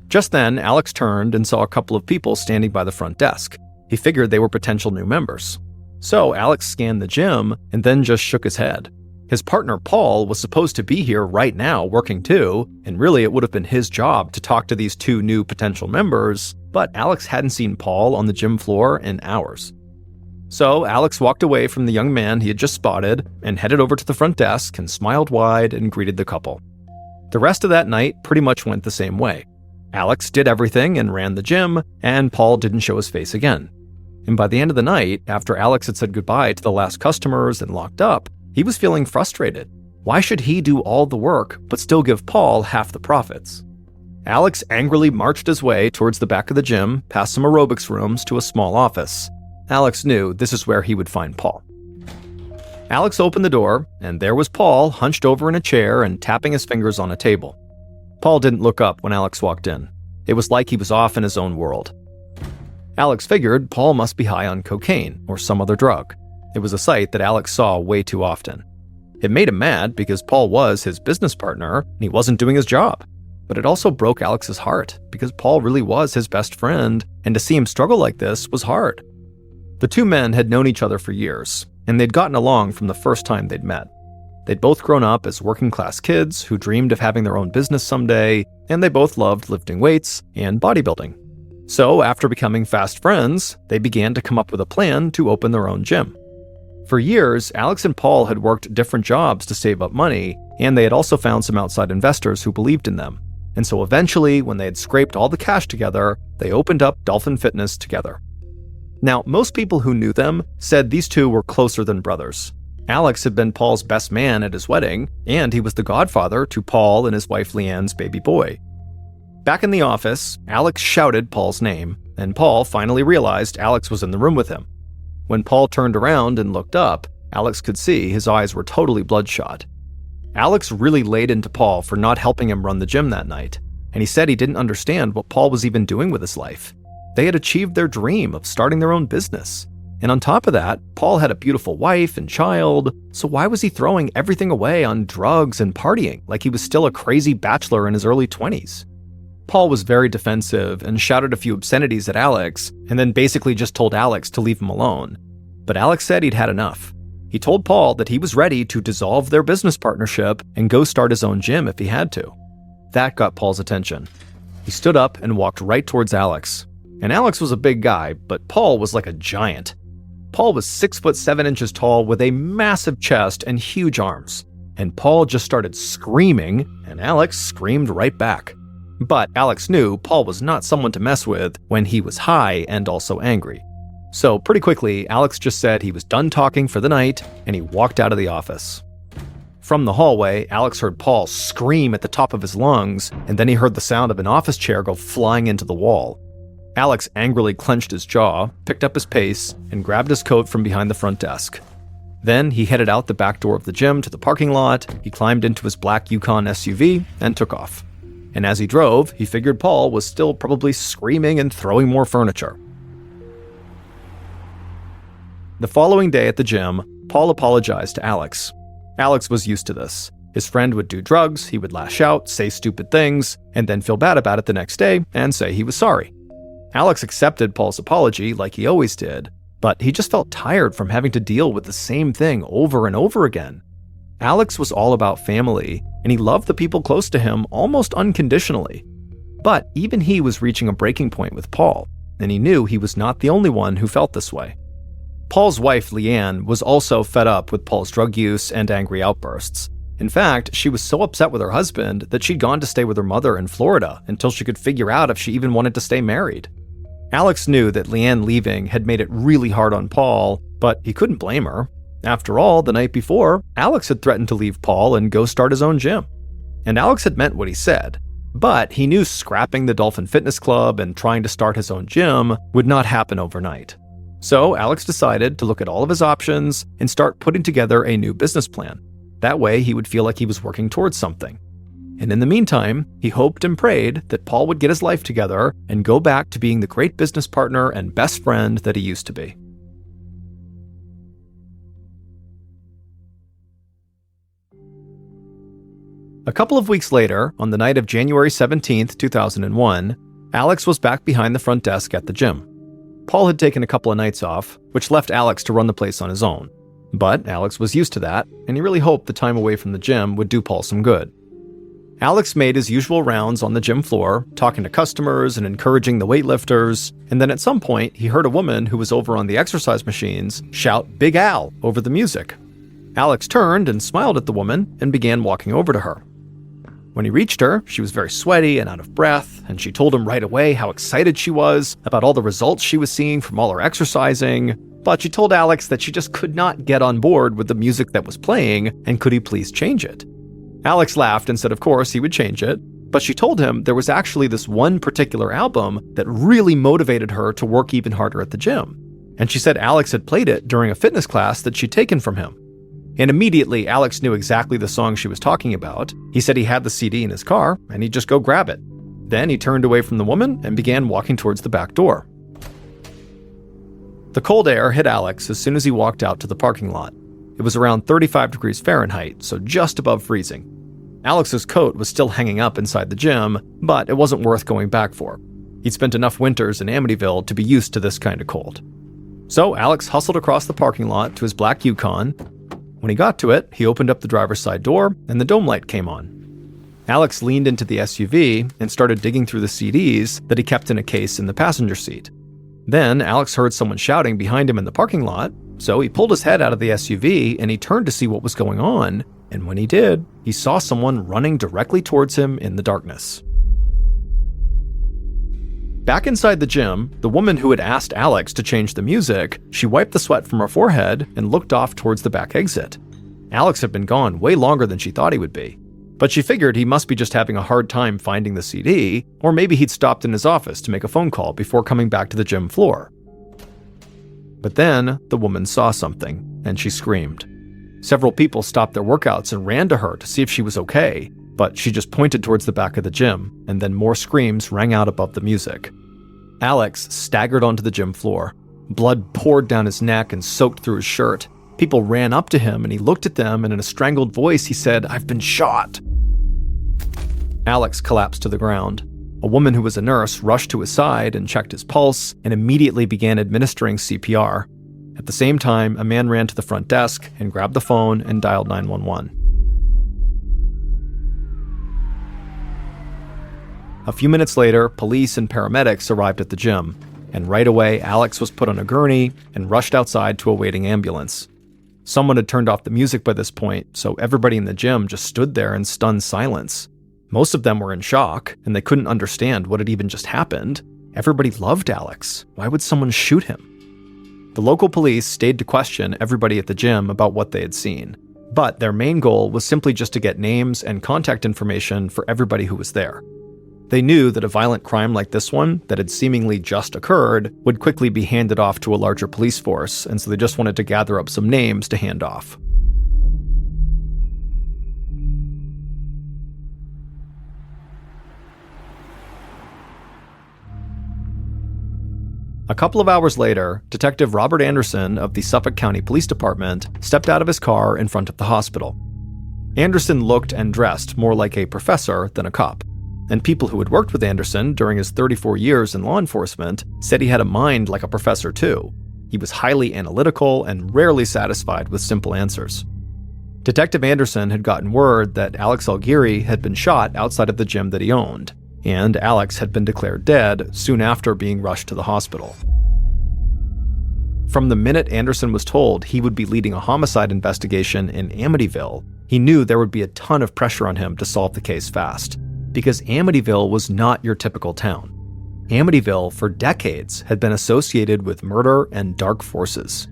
Just then, Alex turned and saw a couple of people standing by the front desk. He figured they were potential new members. So Alex scanned the gym and then just shook his head. His partner Paul was supposed to be here right now working too, and really it would have been his job to talk to these 2 new potential members, but Alex hadn't seen Paul on the gym floor in hours. So Alex walked away from the young man he had just spotted and headed over to the front desk and smiled wide and greeted the couple. The rest of that night pretty much went the same way. Alex did everything and ran the gym, and Paul didn't show his face again. And by the end of the night, after Alex had said goodbye to the last customers and locked up, he was feeling frustrated. Why should he do all the work, but still give Paul half the profits? Alex angrily marched his way towards the back of the gym, past some aerobics rooms to a small office. Alex knew this is where he would find Paul. Alex opened the door, and there was Paul hunched over in a chair and tapping his fingers on a table. Paul didn't look up when Alex walked in. It was like he was off in his own world. Alex figured Paul must be high on cocaine or some other drug. It was a sight that Alex saw way too often. It made him mad because Paul was his business partner and he wasn't doing his job. But it also broke Alex's heart because Paul really was his best friend, and to see him struggle like this was hard. The 2 men had known each other for years, and they'd gotten along from the first time they'd met. They'd both grown up as working-class kids who dreamed of having their own business someday, and they both loved lifting weights and bodybuilding. So after becoming fast friends, they began to come up with a plan to open their own gym. For years, Alex and Paul had worked different jobs to save up money, and they had also found some outside investors who believed in them. And so eventually, when they had scraped all the cash together, they opened up Dolphin Fitness together. Now, most people who knew them said these 2 were closer than brothers. Alex had been Paul's best man at his wedding, and he was the godfather to Paul and his wife Leanne's baby boy. Back in the office, Alex shouted Paul's name, and Paul finally realized Alex was in the room with him. When Paul turned around and looked up, Alex could see his eyes were totally bloodshot. Alex really laid into Paul for not helping him run the gym that night, and he said he didn't understand what Paul was even doing with his life. They had achieved their dream of starting their own business. And on top of that, Paul had a beautiful wife and child, so why was he throwing everything away on drugs and partying like he was still a crazy bachelor in his early 20s? Paul was very defensive and shouted a few obscenities at Alex, and then basically just told Alex to leave him alone. But Alex said he'd had enough. He told Paul that he was ready to dissolve their business partnership and go start his own gym if he had to. That got Paul's attention. He stood up and walked right towards Alex. And Alex was a big guy, but Paul was like a giant. Paul was 6 foot 7 inches tall with a massive chest and huge arms. And Paul just started screaming, and Alex screamed right back. But Alex knew Paul was not someone to mess with when he was high and also angry. So pretty quickly, Alex just said he was done talking for the night, and he walked out of the office. From the hallway, Alex heard Paul scream at the top of his lungs, and then he heard the sound of an office chair go flying into the wall. Alex angrily clenched his jaw, picked up his pace, and grabbed his coat from behind the front desk. Then he headed out the back door of the gym to the parking lot, he climbed into his black Yukon SUV, and took off. And as he drove, he figured Paul was still probably screaming and throwing more furniture. The following day at the gym, Paul apologized to Alex. Alex was used to this. His friend would do drugs, he would lash out, say stupid things, and then feel bad about it the next day and say he was sorry. Alex accepted Paul's apology like he always did, but he just felt tired from having to deal with the same thing over and over again. Alex was all about family, and he loved the people close to him almost unconditionally. But even he was reaching a breaking point with Paul, and he knew he was not the only one who felt this way. Paul's wife, Leanne, was also fed up with Paul's drug use and angry outbursts. In fact, she was so upset with her husband that she'd gone to stay with her mother in Florida until she could figure out if she even wanted to stay married. Alex knew that Leanne leaving had made it really hard on Paul, but he couldn't blame her. After all, the night before, Alex had threatened to leave Paul and go start his own gym. And Alex had meant what he said, but he knew scrapping the Dolphin Fitness Club and trying to start his own gym would not happen overnight. So Alex decided to look at all of his options and start putting together a new business plan. That way he would feel like he was working towards something. And in the meantime, he hoped and prayed that Paul would get his life together and go back to being the great business partner and best friend that he used to be. A couple of weeks later, on the night of January 17th, 2001, Alex was back behind the front desk at the gym. Paul had taken a couple of nights off, which left Alex to run the place on his own. But Alex was used to that, and he really hoped the time away from the gym would do Paul some good. Alex made his usual rounds on the gym floor, talking to customers and encouraging the weightlifters, and then at some point, he heard a woman who was over on the exercise machines shout "Big Al" over the music. Alex turned and smiled at the woman and began walking over to her. When he reached her, she was very sweaty and out of breath, and she told him right away how excited she was about all the results she was seeing from all her exercising, but she told Alex that she just could not get on board with the music that was playing, and could he please change it? Alex laughed and said of course he would change it, but she told him there was actually this one particular album that really motivated her to work even harder at the gym. And she said Alex had played it during a fitness class that she'd taken from him. And immediately, Alex knew exactly the song she was talking about. He said he had the CD in his car, and he'd just go grab it. Then he turned away from the woman and began walking towards the back door. The cold air hit Alex as soon as he walked out to the parking lot. It was around 35 degrees Fahrenheit, so just above freezing. Alex's coat was still hanging up inside the gym, but it wasn't worth going back for. He'd spent enough winters in Amityville to be used to this kind of cold. So Alex hustled across the parking lot to his black Yukon. When he got to it, he opened up the driver's side door, and the dome light came on. Alex leaned into the SUV and started digging through the CDs that he kept in a case in the passenger seat. Then Alex heard someone shouting behind him in the parking lot, so he pulled his head out of the SUV and he turned to see what was going on, and when he did, he saw someone running directly towards him in the darkness. Back inside the gym, the woman who had asked Alex to change the music, she wiped the sweat from her forehead and looked off towards the back exit. Alex had been gone way longer than she thought he would be, but she figured he must be just having a hard time finding the CD, or maybe he'd stopped in his office to make a phone call before coming back to the gym floor. But then, the woman saw something, and she screamed. Several people stopped their workouts and ran to her to see if she was okay, but she just pointed towards the back of the gym, and then more screams rang out above the music. Alex staggered onto the gym floor. Blood poured down his neck and soaked through his shirt. People ran up to him, and he looked at them, and in a strangled voice he said, "I've been shot." Alex collapsed to the ground. A woman who was a nurse rushed to his side and checked his pulse and immediately began administering CPR. At the same time, a man ran to the front desk and grabbed the phone and dialed 911. A few minutes later, police and paramedics arrived at the gym, and right away, Alex was put on a gurney and rushed outside to a waiting ambulance. Someone had turned off the music by this point, so everybody in the gym just stood there in stunned silence. Most of them were in shock, and they couldn't understand what had even just happened. Everybody loved Alex. Why would someone shoot him? The local police stayed to question everybody at the gym about what they had seen, but their main goal was simply just to get names and contact information for everybody who was there. They knew that a violent crime like this one, that had seemingly just occurred, would quickly be handed off to a larger police force, and so they just wanted to gather up some names to hand off. A couple of hours later, Detective Robert Anderson of the Suffolk County Police Department stepped out of his car in front of the hospital. Anderson looked and dressed more like a professor than a cop, and people who had worked with Anderson during his 34 years in law enforcement said he had a mind like a professor too. He was highly analytical and rarely satisfied with simple answers. Detective Anderson had gotten word that Alex Algueri had been shot outside of the gym that he owned, and Alex had been declared dead soon after being rushed to the hospital. From the minute Anderson was told he would be leading a homicide investigation in Amityville, he knew there would be a ton of pressure on him to solve the case fast, because Amityville was not your typical town. Amityville, for decades, had been associated with murder and dark forces.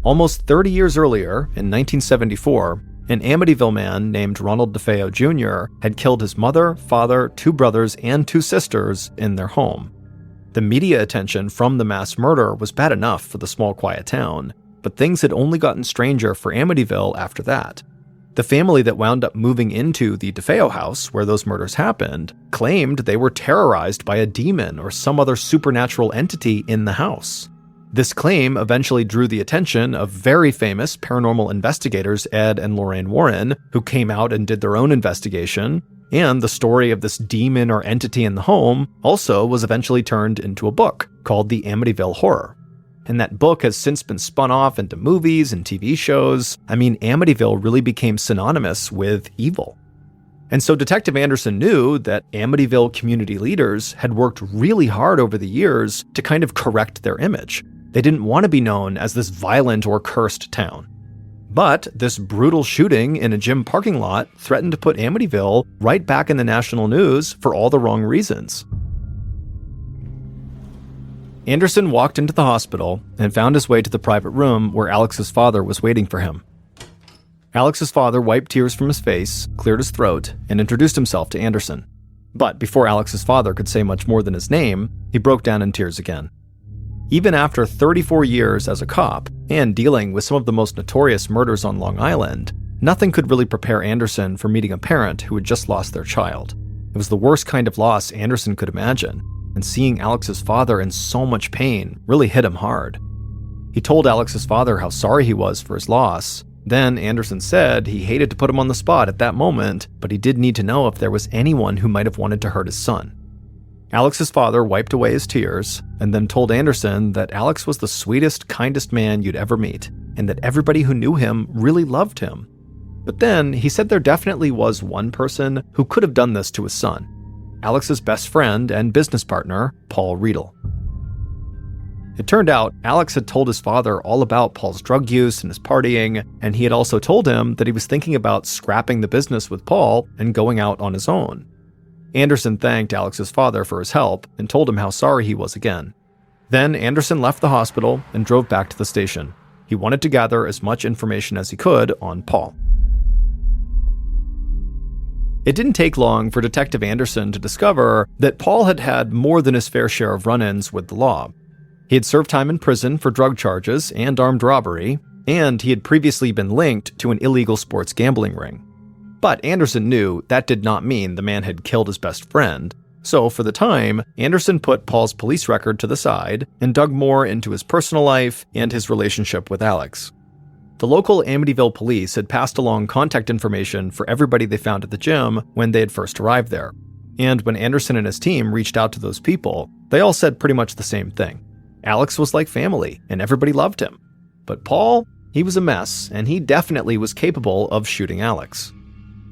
Almost 30 years earlier, in 1974, an Amityville man named Ronald DeFeo Jr. had killed his mother, father, 2 brothers, and 2 sisters in their home. The media attention from the mass murder was bad enough for the small, quiet town, but things had only gotten stranger for Amityville after that. The family that wound up moving into the DeFeo house where those murders happened claimed they were terrorized by a demon or some other supernatural entity in the house. This claim eventually drew the attention of very famous paranormal investigators Ed and Lorraine Warren, who came out and did their own investigation, and the story of this demon or entity in the home also was eventually turned into a book called The Amityville Horror. And that book has since been spun off into movies and TV shows. I mean, Amityville really became synonymous with evil. And so Detective Anderson knew that Amityville community leaders had worked really hard over the years to kind of correct their image. They didn't want to be known as this violent or cursed town. But this brutal shooting in a gym parking lot threatened to put Amityville right back in the national news for all the wrong reasons. Anderson walked into the hospital and found his way to the private room where Alex's father was waiting for him. Alex's father wiped tears from his face, cleared his throat, and introduced himself to Anderson. But before Alex's father could say much more than his name, he broke down in tears again. Even after 34 years as a cop and dealing with some of the most notorious murders on Long Island, nothing could really prepare Anderson for meeting a parent who had just lost their child. It was the worst kind of loss Anderson could imagine, and seeing Alex's father in so much pain really hit him hard. He told Alex's father how sorry he was for his loss. Then Anderson said he hated to put him on the spot at that moment, but he did need to know if there was anyone who might have wanted to hurt his son. Alex's father wiped away his tears and then told Anderson that Alex was the sweetest, kindest man you'd ever meet, and that everybody who knew him really loved him. But then he said there definitely was one person who could have done this to his son: Alex's best friend and business partner, Paul Riedel. It turned out Alex had told his father all about Paul's drug use and his partying, and he had also told him that he was thinking about scrapping the business with Paul and going out on his own. Anderson thanked Alex's father for his help and told him how sorry he was again. Then Anderson left the hospital and drove back to the station. He wanted to gather as much information as he could on Paul. It didn't take long for Detective Anderson to discover that Paul had had more than his fair share of run-ins with the law. He had served time in prison for drug charges and armed robbery, and he had previously been linked to an illegal sports gambling ring. But Anderson knew that did not mean the man had killed his best friend, so for the time, Anderson put Paul's police record to the side and dug more into his personal life and his relationship with Alex. The local Amityville police had passed along contact information for everybody they found at the gym when they had first arrived there. And when Anderson and his team reached out to those people, they all said pretty much the same thing. Alex was like family, and everybody loved him. But Paul, he was a mess, and he definitely was capable of shooting Alex.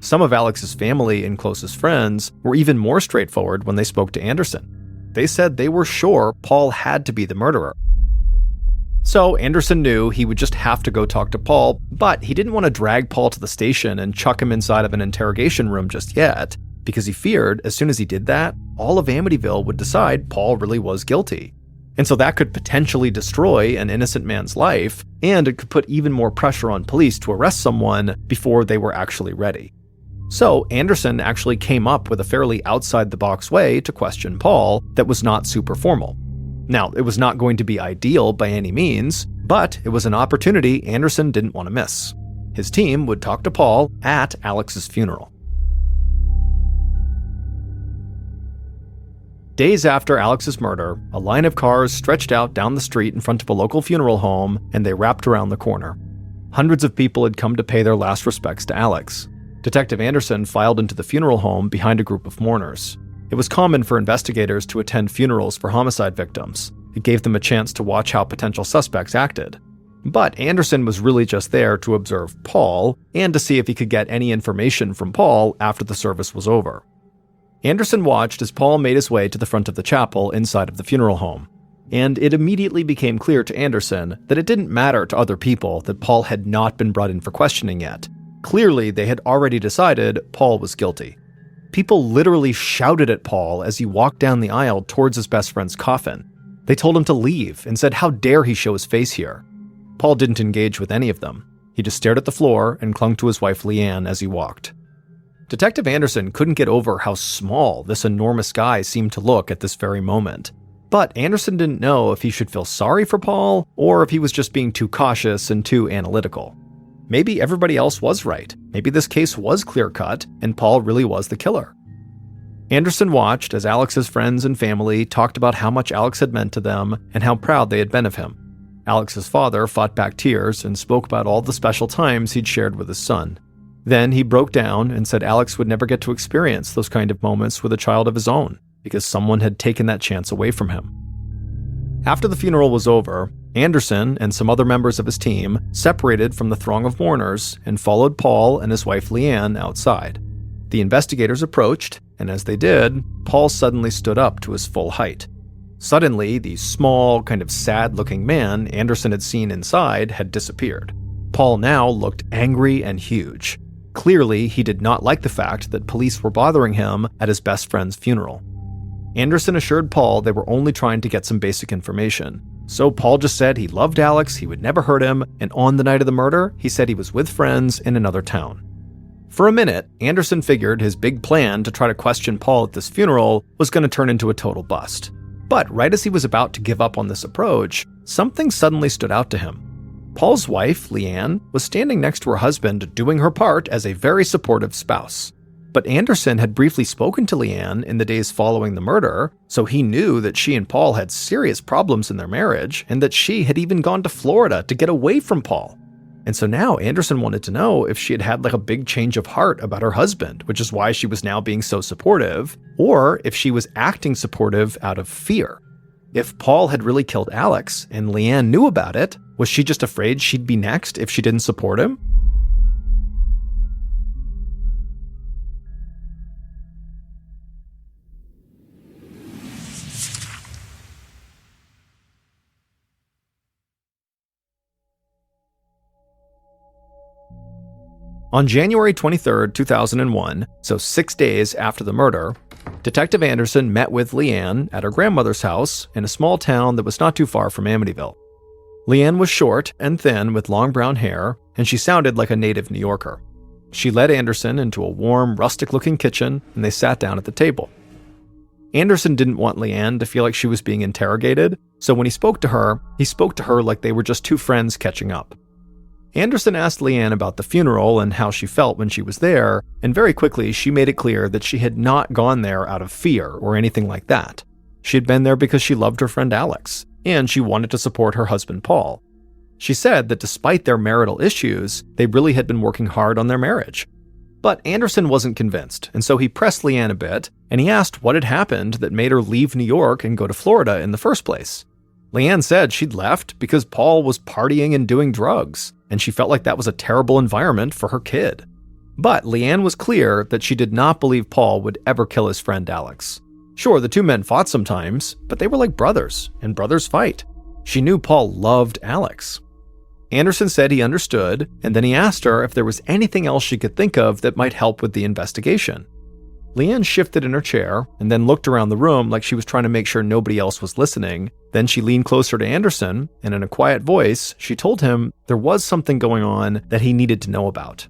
Some of Alex's family and closest friends were even more straightforward when they spoke to Anderson. They said they were sure Paul had to be the murderer. So Anderson knew he would just have to go talk to Paul, but he didn't want to drag Paul to the station and chuck him inside of an interrogation room just yet, because he feared as soon as he did that, all of Amityville would decide Paul really was guilty. And so that could potentially destroy an innocent man's life, and it could put even more pressure on police to arrest someone before they were actually ready. So Anderson actually came up with a fairly outside-the-box way to question Paul that was not super formal. Now, it was not going to be ideal by any means, but it was an opportunity Anderson didn't want to miss. His team would talk to Paul at Alex's funeral. Days after Alex's murder, a line of cars stretched out down the street in front of a local funeral home, and they wrapped around the corner. Hundreds of people had come to pay their last respects to Alex. Detective Anderson filed into the funeral home behind a group of mourners. It was common for investigators to attend funerals for homicide victims. It gave them a chance to watch how potential suspects acted. But Anderson was really just there to observe Paul and to see if he could get any information from Paul after the service was over. Anderson watched as Paul made his way to the front of the chapel inside of the funeral home. And it immediately became clear to Anderson that it didn't matter to other people that Paul had not been brought in for questioning yet. Clearly, they had already decided Paul was guilty. People literally shouted at Paul as he walked down the aisle towards his best friend's coffin. They told him to leave and said how dare he show his face here. Paul didn't engage with any of them. He just stared at the floor and clung to his wife Leanne as he walked. Detective Anderson couldn't get over how small this enormous guy seemed to look at this very moment. But Anderson didn't know if he should feel sorry for Paul or if he was just being too cautious and too analytical. Maybe everybody else was right. Maybe this case was clear-cut and Paul really was the killer. Anderson watched as Alex's friends and family talked about how much Alex had meant to them and how proud they had been of him. Alex's father fought back tears and spoke about all the special times he'd shared with his son. Then he broke down and said Alex would never get to experience those kind of moments with a child of his own because someone had taken that chance away from him. After the funeral was over, Anderson and some other members of his team separated from the throng of mourners and followed Paul and his wife Leanne outside. The investigators approached, and as they did, Paul suddenly stood up to his full height. Suddenly, the small, kind of sad-looking man Anderson had seen inside had disappeared. Paul now looked angry and huge. Clearly, he did not like the fact that police were bothering him at his best friend's funeral. Anderson assured Paul they were only trying to get some basic information. So Paul just said he loved Alex, he would never hurt him, and on the night of the murder, he said he was with friends in another town. For a minute, Anderson figured his big plan to try to question Paul at this funeral was going to turn into a total bust. But right as he was about to give up on this approach, something suddenly stood out to him. Paul's wife, Leanne, was standing next to her husband doing her part as a very supportive spouse. But Anderson had briefly spoken to Leanne in the days following the murder, so he knew that she and Paul had serious problems in their marriage and that she had even gone to Florida to get away from Paul. And so now Anderson wanted to know if she had had like a big change of heart about her husband, which is why she was now being so supportive, or if she was acting supportive out of fear. If Paul had really killed Alex and Leanne knew about it, was she just afraid she'd be next if she didn't support him? On January 23, 2001, so 6 days after the murder, Detective Anderson met with Leanne at her grandmother's house in a small town that was not too far from Amityville. Leanne was short and thin with long brown hair, and she sounded like a native New Yorker. She led Anderson into a warm, rustic-looking kitchen, and they sat down at the table. Anderson didn't want Leanne to feel like she was being interrogated, so when he spoke to her like they were just two friends catching up. Anderson asked Leanne about the funeral and how she felt when she was there, and very quickly she made it clear that she had not gone there out of fear or anything like that. She had been there because she loved her friend Alex, and she wanted to support her husband Paul. She said that despite their marital issues, they really had been working hard on their marriage. But Anderson wasn't convinced, and so he pressed Leanne a bit, and he asked what had happened that made her leave New York and go to Florida in the first place. Leanne said she'd left because Paul was partying and doing drugs, and she felt like that was a terrible environment for her kid. But Leanne was clear that she did not believe Paul would ever kill his friend Alex. Sure, the two men fought sometimes, but they were like brothers, and brothers fight. She knew Paul loved Alex. Anderson said he understood, and then he asked her if there was anything else she could think of that might help with the investigation. Leanne shifted in her chair and then looked around the room like she was trying to make sure nobody else was listening. Then she leaned closer to Anderson, and in a quiet voice, she told him there was something going on that he needed to know about.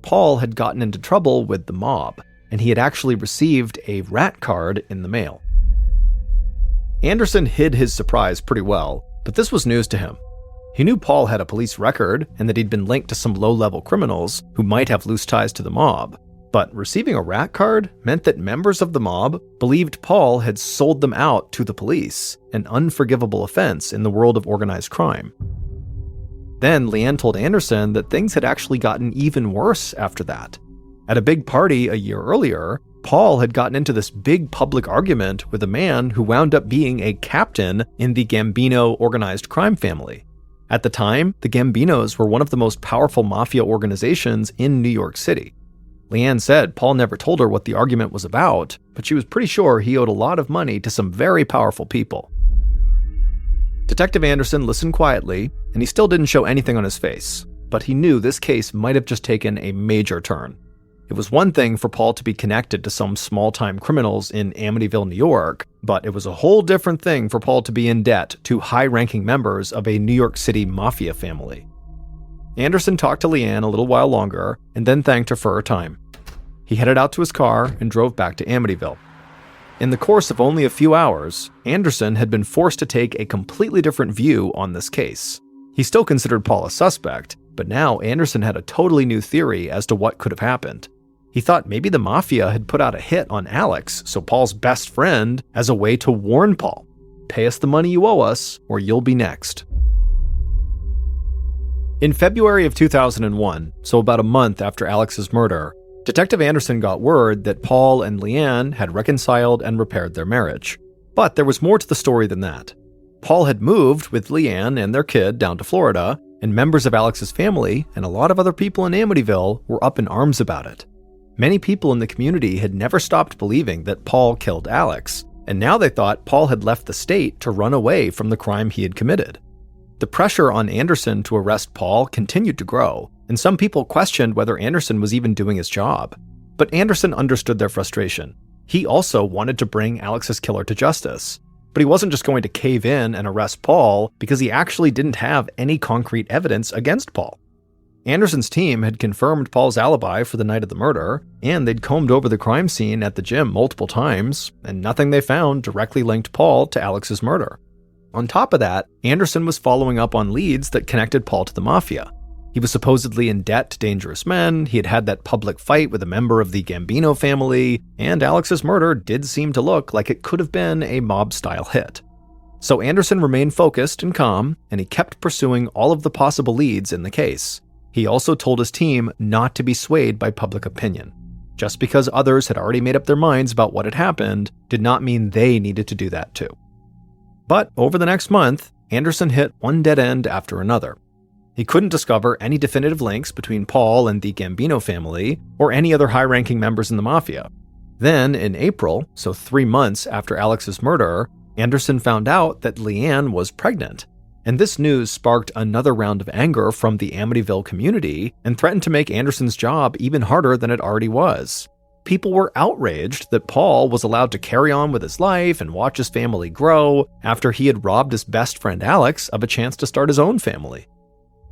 Paul had gotten into trouble with the mob, and he had actually received a rat card in the mail. Anderson hid his surprise pretty well, but this was news to him. He knew Paul had a police record and that he'd been linked to some low-level criminals who might have loose ties to the mob, but receiving a rat card meant that members of the mob believed Paul had sold them out to the police, an unforgivable offense in the world of organized crime. Then Leanne told Anderson that things had actually gotten even worse after that. At a big party a year earlier, Paul had gotten into this big public argument with a man who wound up being a captain in the Gambino organized crime family. At the time, the Gambinos were one of the most powerful mafia organizations in New York City. Leanne said Paul never told her what the argument was about, but she was pretty sure he owed a lot of money to some very powerful people. Detective Anderson listened quietly, and he still didn't show anything on his face, but he knew this case might have just taken a major turn. It was one thing for Paul to be connected to some small-time criminals in Amityville, New York, but it was a whole different thing for Paul to be in debt to high-ranking members of a New York City mafia family. Anderson talked to Leanne a little while longer and then thanked her for her time. He headed out to his car and drove back to Amityville. In the course of only a few hours, Anderson had been forced to take a completely different view on this case. He still considered Paul a suspect, but now Anderson had a totally new theory as to what could have happened. He thought maybe the mafia had put out a hit on Alex, so Paul's best friend, as a way to warn Paul, "Pay us the money you owe us, or you'll be next." In February of 2001, so about a month after Alex's murder, Detective Anderson got word that Paul and Leanne had reconciled and repaired their marriage. But there was more to the story than that. Paul had moved with Leanne and their kid down to Florida, and members of Alex's family and a lot of other people in Amityville were up in arms about it. Many people in the community had never stopped believing that Paul killed Alex, and now they thought Paul had left the state to run away from the crime he had committed. The pressure on Anderson to arrest Paul continued to grow, and some people questioned whether Anderson was even doing his job. But Anderson understood their frustration. He also wanted to bring Alex's killer to justice. But he wasn't just going to cave in and arrest Paul because he actually didn't have any concrete evidence against Paul. Anderson's team had confirmed Paul's alibi for the night of the murder, and they'd combed over the crime scene at the gym multiple times, and nothing they found directly linked Paul to Alex's murder. On top of that, Anderson was following up on leads that connected Paul to the mafia. He was supposedly in debt to dangerous men, he had had that public fight with a member of the Gambino family, and Alex's murder did seem to look like it could have been a mob-style hit. So Anderson remained focused and calm, and he kept pursuing all of the possible leads in the case. He also told his team not to be swayed by public opinion. Just because others had already made up their minds about what had happened did not mean they needed to do that too. But over the next month, Anderson hit one dead end after another. He couldn't discover any definitive links between Paul and the Gambino family or any other high-ranking members in the mafia. Then, in April, so 3 months after Alex's murder, Anderson found out that Leanne was pregnant. And this news sparked another round of anger from the Amityville community and threatened to make Anderson's job even harder than it already was. People were outraged that Paul was allowed to carry on with his life and watch his family grow after he had robbed his best friend Alex of a chance to start his own family.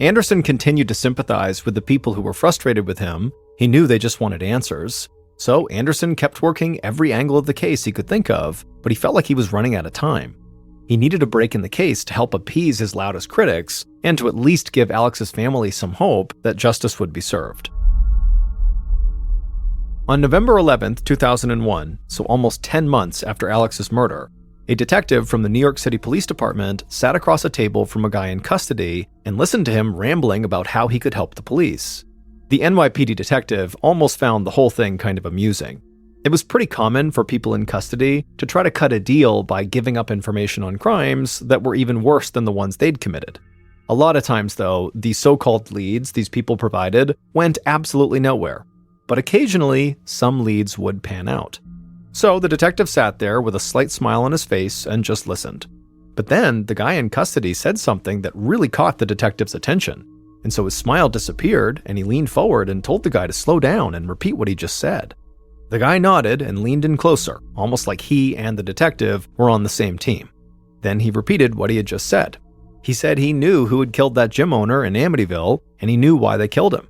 Anderson continued to sympathize with the people who were frustrated with him. He knew they just wanted answers. So Anderson kept working every angle of the case he could think of, but he felt like he was running out of time. He needed a break in the case to help appease his loudest critics and to at least give Alex's family some hope that justice would be served. On November 11th, 2001, so almost 10 months after Alex's murder, a detective from the New York City Police Department sat across a table from a guy in custody and listened to him rambling about how he could help the police. The NYPD detective almost found the whole thing kind of amusing. It was pretty common for people in custody to try to cut a deal by giving up information on crimes that were even worse than the ones they'd committed. A lot of times, though, the so-called leads these people provided went absolutely nowhere. but occasionally some leads would pan out. So the detective sat there with a slight smile on his face and just listened. But then the guy in custody said something that really caught the detective's attention, and so his smile disappeared and he leaned forward and told the guy to slow down and repeat what he just said. The guy nodded and leaned in closer, almost like he and the detective were on the same team. Then he repeated what he had just said. He said he knew who had killed that gym owner in Amityville, and he knew why they killed him.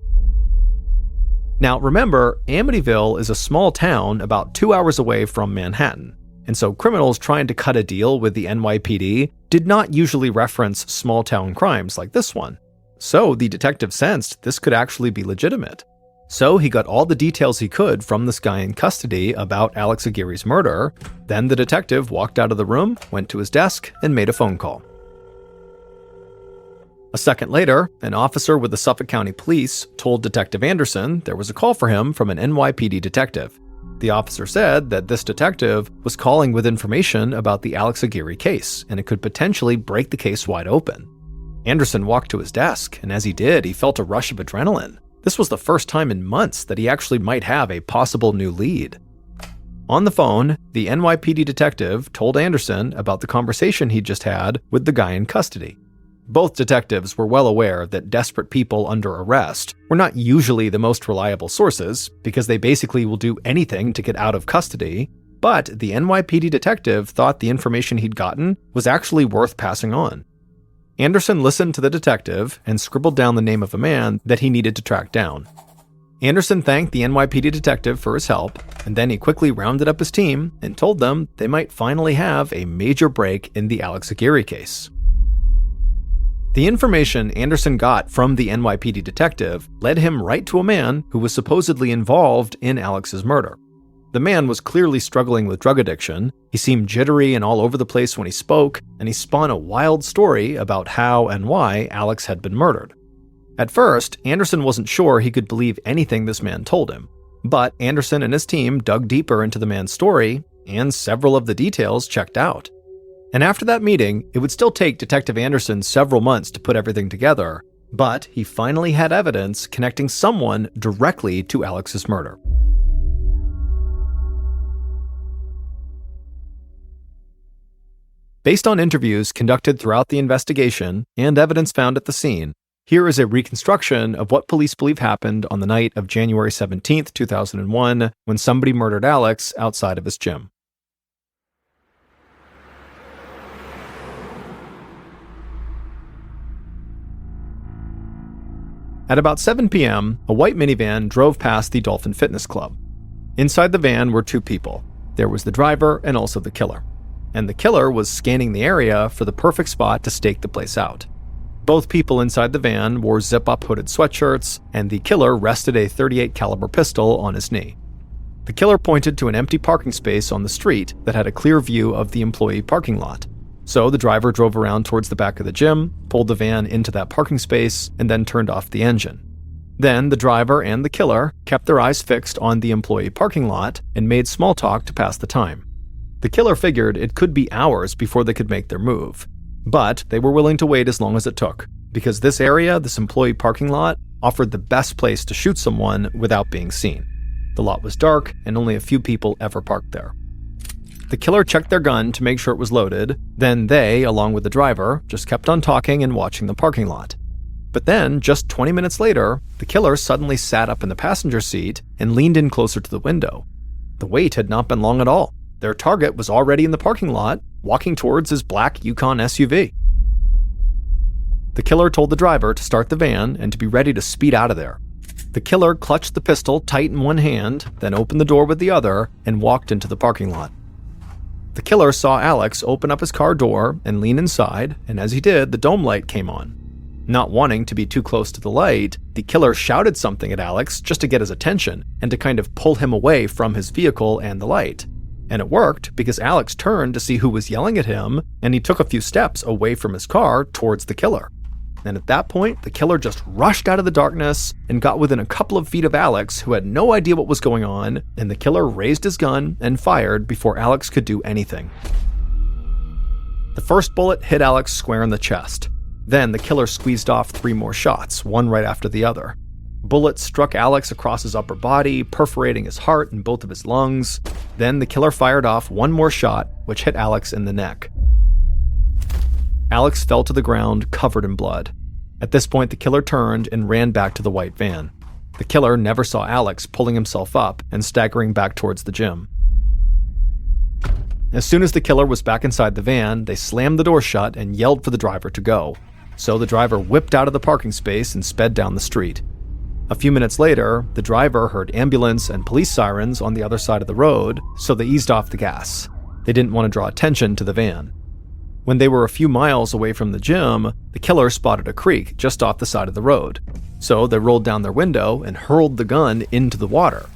Now remember, Amityville is a small town about 2 hours away from Manhattan, and so criminals trying to cut a deal with the NYPD did not usually reference small town crimes like this one. So the detective sensed this could actually be legitimate. So he got all the details he could from this guy in custody about Alex Aguirre's murder. Then the detective walked out of the room, went to his desk, and made a phone call. A second later, an officer with the Suffolk County Police told Detective Anderson there was a call for him from an NYPD detective. The officer said that this detective was calling with information about the Alex Aguirre case, and it could potentially break the case wide open. Anderson walked to his desk, and as he did, he felt a rush of adrenaline. This was the first time in months that he actually might have a possible new lead. On the phone, the NYPD detective told Anderson about the conversation he'd just had with the guy in custody. Both detectives were well aware that desperate people under arrest were not usually the most reliable sources because they basically will do anything to get out of custody, but the NYPD detective thought the information he'd gotten was actually worth passing on. Anderson listened to the detective and scribbled down the name of a man that he needed to track down. Anderson thanked the NYPD detective for his help, and then he quickly rounded up his team and told them they might finally have a major break in the Alex Aguirre case. The information Anderson got from the NYPD detective led him right to a man who was supposedly involved in Alex's murder. The man was clearly struggling with drug addiction, he seemed jittery and all over the place when he spoke, and he spun a wild story about how and why Alex had been murdered. At first, Anderson wasn't sure he could believe anything this man told him, but Anderson and his team dug deeper into the man's story, and several of the details checked out. And after that meeting, it would still take Detective Anderson several months to put everything together, but he finally had evidence connecting someone directly to Alex's murder. Based on interviews conducted throughout the investigation and evidence found at the scene, here is a reconstruction of what police believe happened on the night of January 17, 2001, when somebody murdered Alex outside of his gym. At about 7 p.m., a white minivan drove past the Dolphin Fitness Club. Inside the van were two people. There was the driver and also the killer. And the killer was scanning the area for the perfect spot to stake the place out. Both people inside the van wore zip-up hooded sweatshirts, and the killer rested a .38 caliber pistol on his knee. The killer pointed to an empty parking space on the street that had a clear view of the employee parking lot. So the driver drove around towards the back of the gym, pulled the van into that parking space, and then turned off the engine. Then the driver and the killer kept their eyes fixed on the employee parking lot and made small talk to pass the time. The killer figured it could be hours before they could make their move, but they were willing to wait as long as it took, because this area, this employee parking lot, offered the best place to shoot someone without being seen. The lot was dark, and only a few people ever parked there. The killer checked their gun to make sure it was loaded, then they, along with the driver, just kept on talking and watching the parking lot. But then, just 20 minutes later, the killer suddenly sat up in the passenger seat and leaned in closer to the window. The wait had not been long at all. Their target was already in the parking lot, walking towards his black Yukon SUV. The killer told the driver to start the van and to be ready to speed out of there. The killer clutched the pistol tight in one hand, then opened the door with the other and walked into the parking lot. The killer saw Alex open up his car door and lean inside, and as he did, the dome light came on. Not wanting to be too close to the light, the killer shouted something at Alex just to get his attention and to kind of pull him away from his vehicle and the light. And it worked because Alex turned to see who was yelling at him, and he took a few steps away from his car towards the killer. And at that point, the killer just rushed out of the darkness and got within a couple of feet of Alex, who had no idea what was going on, and the killer raised his gun and fired before Alex could do anything. The first bullet hit Alex square in the chest. Then the killer squeezed off 3 more shots, one right after the other. Bullets struck Alex across his upper body, perforating his heart and both of his lungs. Then the killer fired off one more shot, which hit Alex in the neck. Alex fell to the ground, covered in blood. At this point, the killer turned and ran back to the white van. The killer never saw Alex pulling himself up and staggering back towards the gym. As soon as the killer was back inside the van, they slammed the door shut and yelled for the driver to go. So the driver whipped out of the parking space and sped down the street. A few minutes later, the driver heard ambulance and police sirens on the other side of the road, so they eased off the gas. They didn't want to draw attention to the van. When they were a few miles away from the gym, the killer spotted a creek just off the side of the road. So they rolled down their window and hurled the gun into the water.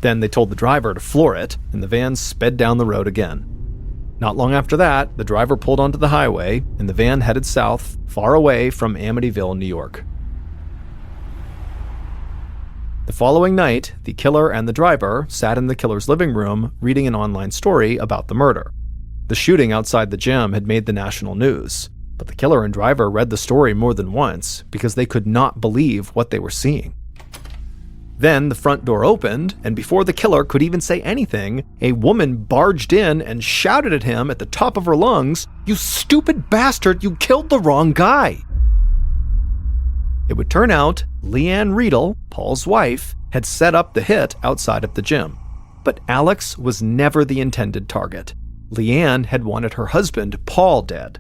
Then they told the driver to floor it, and the van sped down the road again. Not long after that, the driver pulled onto the highway, and the van headed south, far away from Amityville, New York. The following night, the killer and the driver sat in the killer's living room reading an online story about the murder. The shooting outside the gym had made the national news, but the killer and driver read the story more than once because they could not believe what they were seeing. Then the front door opened, and before the killer could even say anything, a woman barged in and shouted at him at the top of her lungs, "You stupid bastard, you killed the wrong guy!" It would turn out Leanne Riedel, Paul's wife, had set up the hit outside of the gym. But Alex was never the intended target. Leanne had wanted her husband, Paul, dead.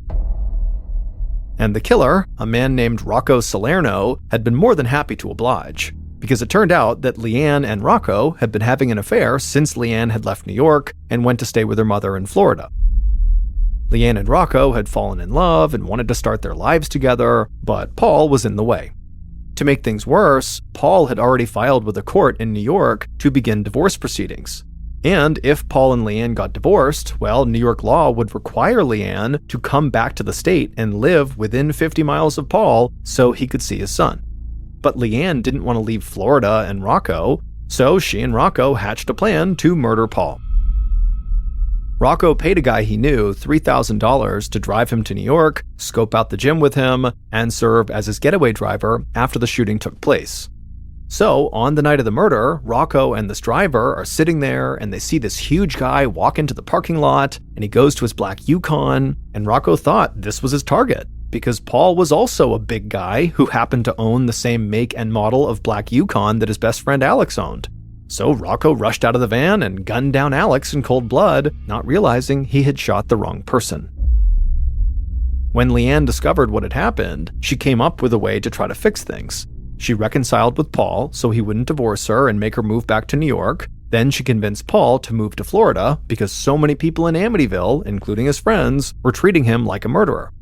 And the killer, a man named Rocco Salerno, had been more than happy to oblige, because it turned out that Leanne and Rocco had been having an affair since Leanne had left New York and went to stay with her mother in Florida. Leanne and Rocco had fallen in love and wanted to start their lives together, but Paul was in the way. To make things worse, Paul had already filed with a court in New York to begin divorce proceedings. And if Paul and Leanne got divorced, well, New York law would require Leanne to come back to the state and live within 50 miles of Paul so he could see his son. But Leanne didn't want to leave Florida and Rocco, so she and Rocco hatched a plan to murder Paul. Rocco paid a guy he knew $3,000 to drive him to New York, scope out the gym with him, and serve as his getaway driver after the shooting took place. So, on the night of the murder, Rocco and this driver are sitting there and they see this huge guy walk into the parking lot, and he goes to his black Yukon, and Rocco thought this was his target, because Paul was also a big guy who happened to own the same make and model of black Yukon that his best friend Alex owned. So Rocco rushed out of the van and gunned down Alex in cold blood, not realizing he had shot the wrong person. When Leanne discovered what had happened, she came up with a way to try to fix things. She reconciled with Paul so he wouldn't divorce her and make her move back to New York. Then she convinced Paul to move to Florida because so many people in Amityville, including his friends, were treating him like a murderer.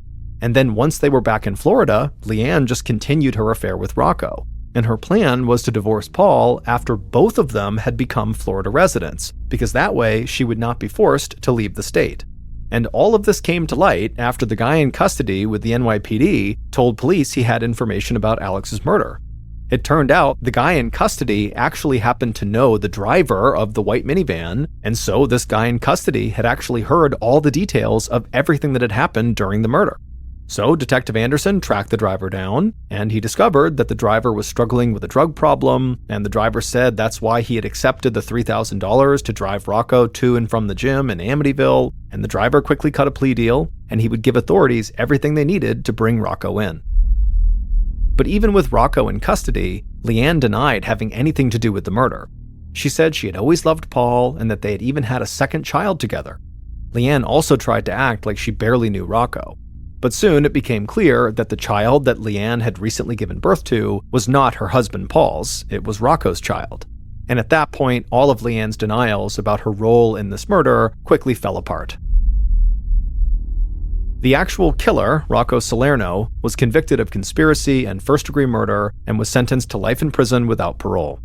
And then once they were back in Florida, Leanne just continued her affair with Rocco. And her plan was to divorce Paul after both of them had become Florida residents, because that way she would not be forced to leave the state. And all of this came to light after the guy in custody with the NYPD told police he had information about Alex's murder. It turned out the guy in custody actually happened to know the driver of the white minivan, and so this guy in custody had actually heard all the details of everything that had happened during the murder. So Detective Anderson tracked the driver down, and he discovered that the driver was struggling with a drug problem, and the driver said that's why he had accepted the $3,000 to drive Rocco to and from the gym in Amityville, and the driver quickly cut a plea deal, and he would give authorities everything they needed to bring Rocco in. But even with Rocco in custody, Leanne denied having anything to do with the murder. She said she had always loved Paul and that they had even had a second child together. Leanne also tried to act like she barely knew Rocco. But soon it became clear that the child that Leanne had recently given birth to was not her husband Paul's, it was Rocco's child. And at that point, all of Leanne's denials about her role in this murder quickly fell apart. The actual killer, Rocco Salerno, was convicted of conspiracy and first-degree murder and was sentenced to life in prison without parole.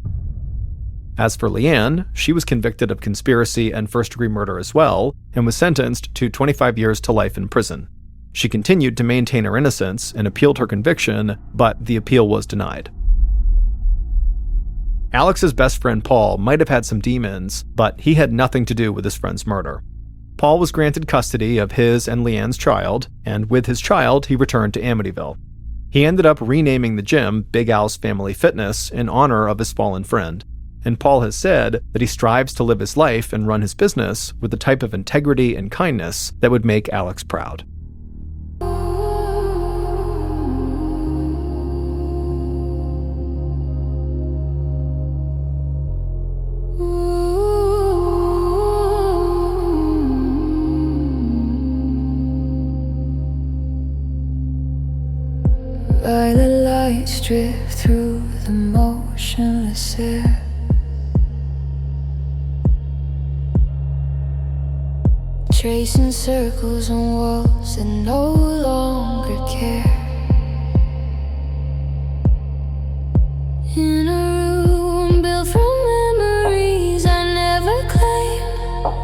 As for Leanne, she was convicted of conspiracy and first-degree murder as well and was sentenced to 25 years to life in prison. She continued to maintain her innocence and appealed her conviction, but the appeal was denied. Alex's best friend Paul might have had some demons, but he had nothing to do with his friend's murder. Paul was granted custody of his and Leanne's child, and with his child, he returned to Amityville. He ended up renaming the gym Big Al's Family Fitness in honor of his fallen friend. And Paul has said that he strives to live his life and run his business with the type of integrity and kindness that would make Alex proud. Violet lights drift through the motionless air. Tracing circles on walls that no longer care. In a room built from memories I never claimed,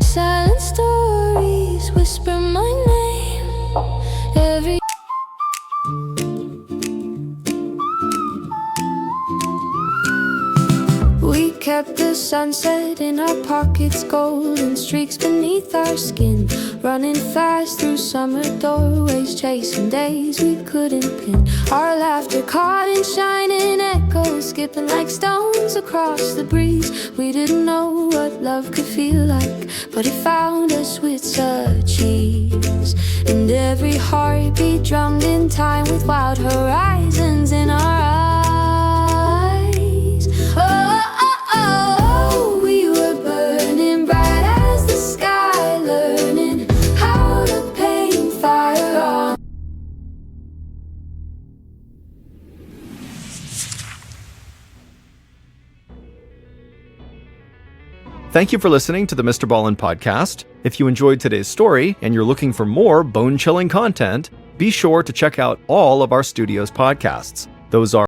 silent stories whisper my name. Every we kept the sunset in our pockets, golden streaks beneath our skin, running fast through summer doorways, chasing days we couldn't pin. Our laughter caught in shining echoes, skipping like stones across the breeze. We didn't know what love could feel like, but it found us with such ease. And every heartbeat drummed in time with wild horizons in our eyes. We were burning bright as the sky, learning how to paint fire on. Thank you for listening to the Mr. Ballin podcast. If you enjoyed today's story and you're looking for more bone-chilling content, be sure to check out all of our studio's podcasts. Those are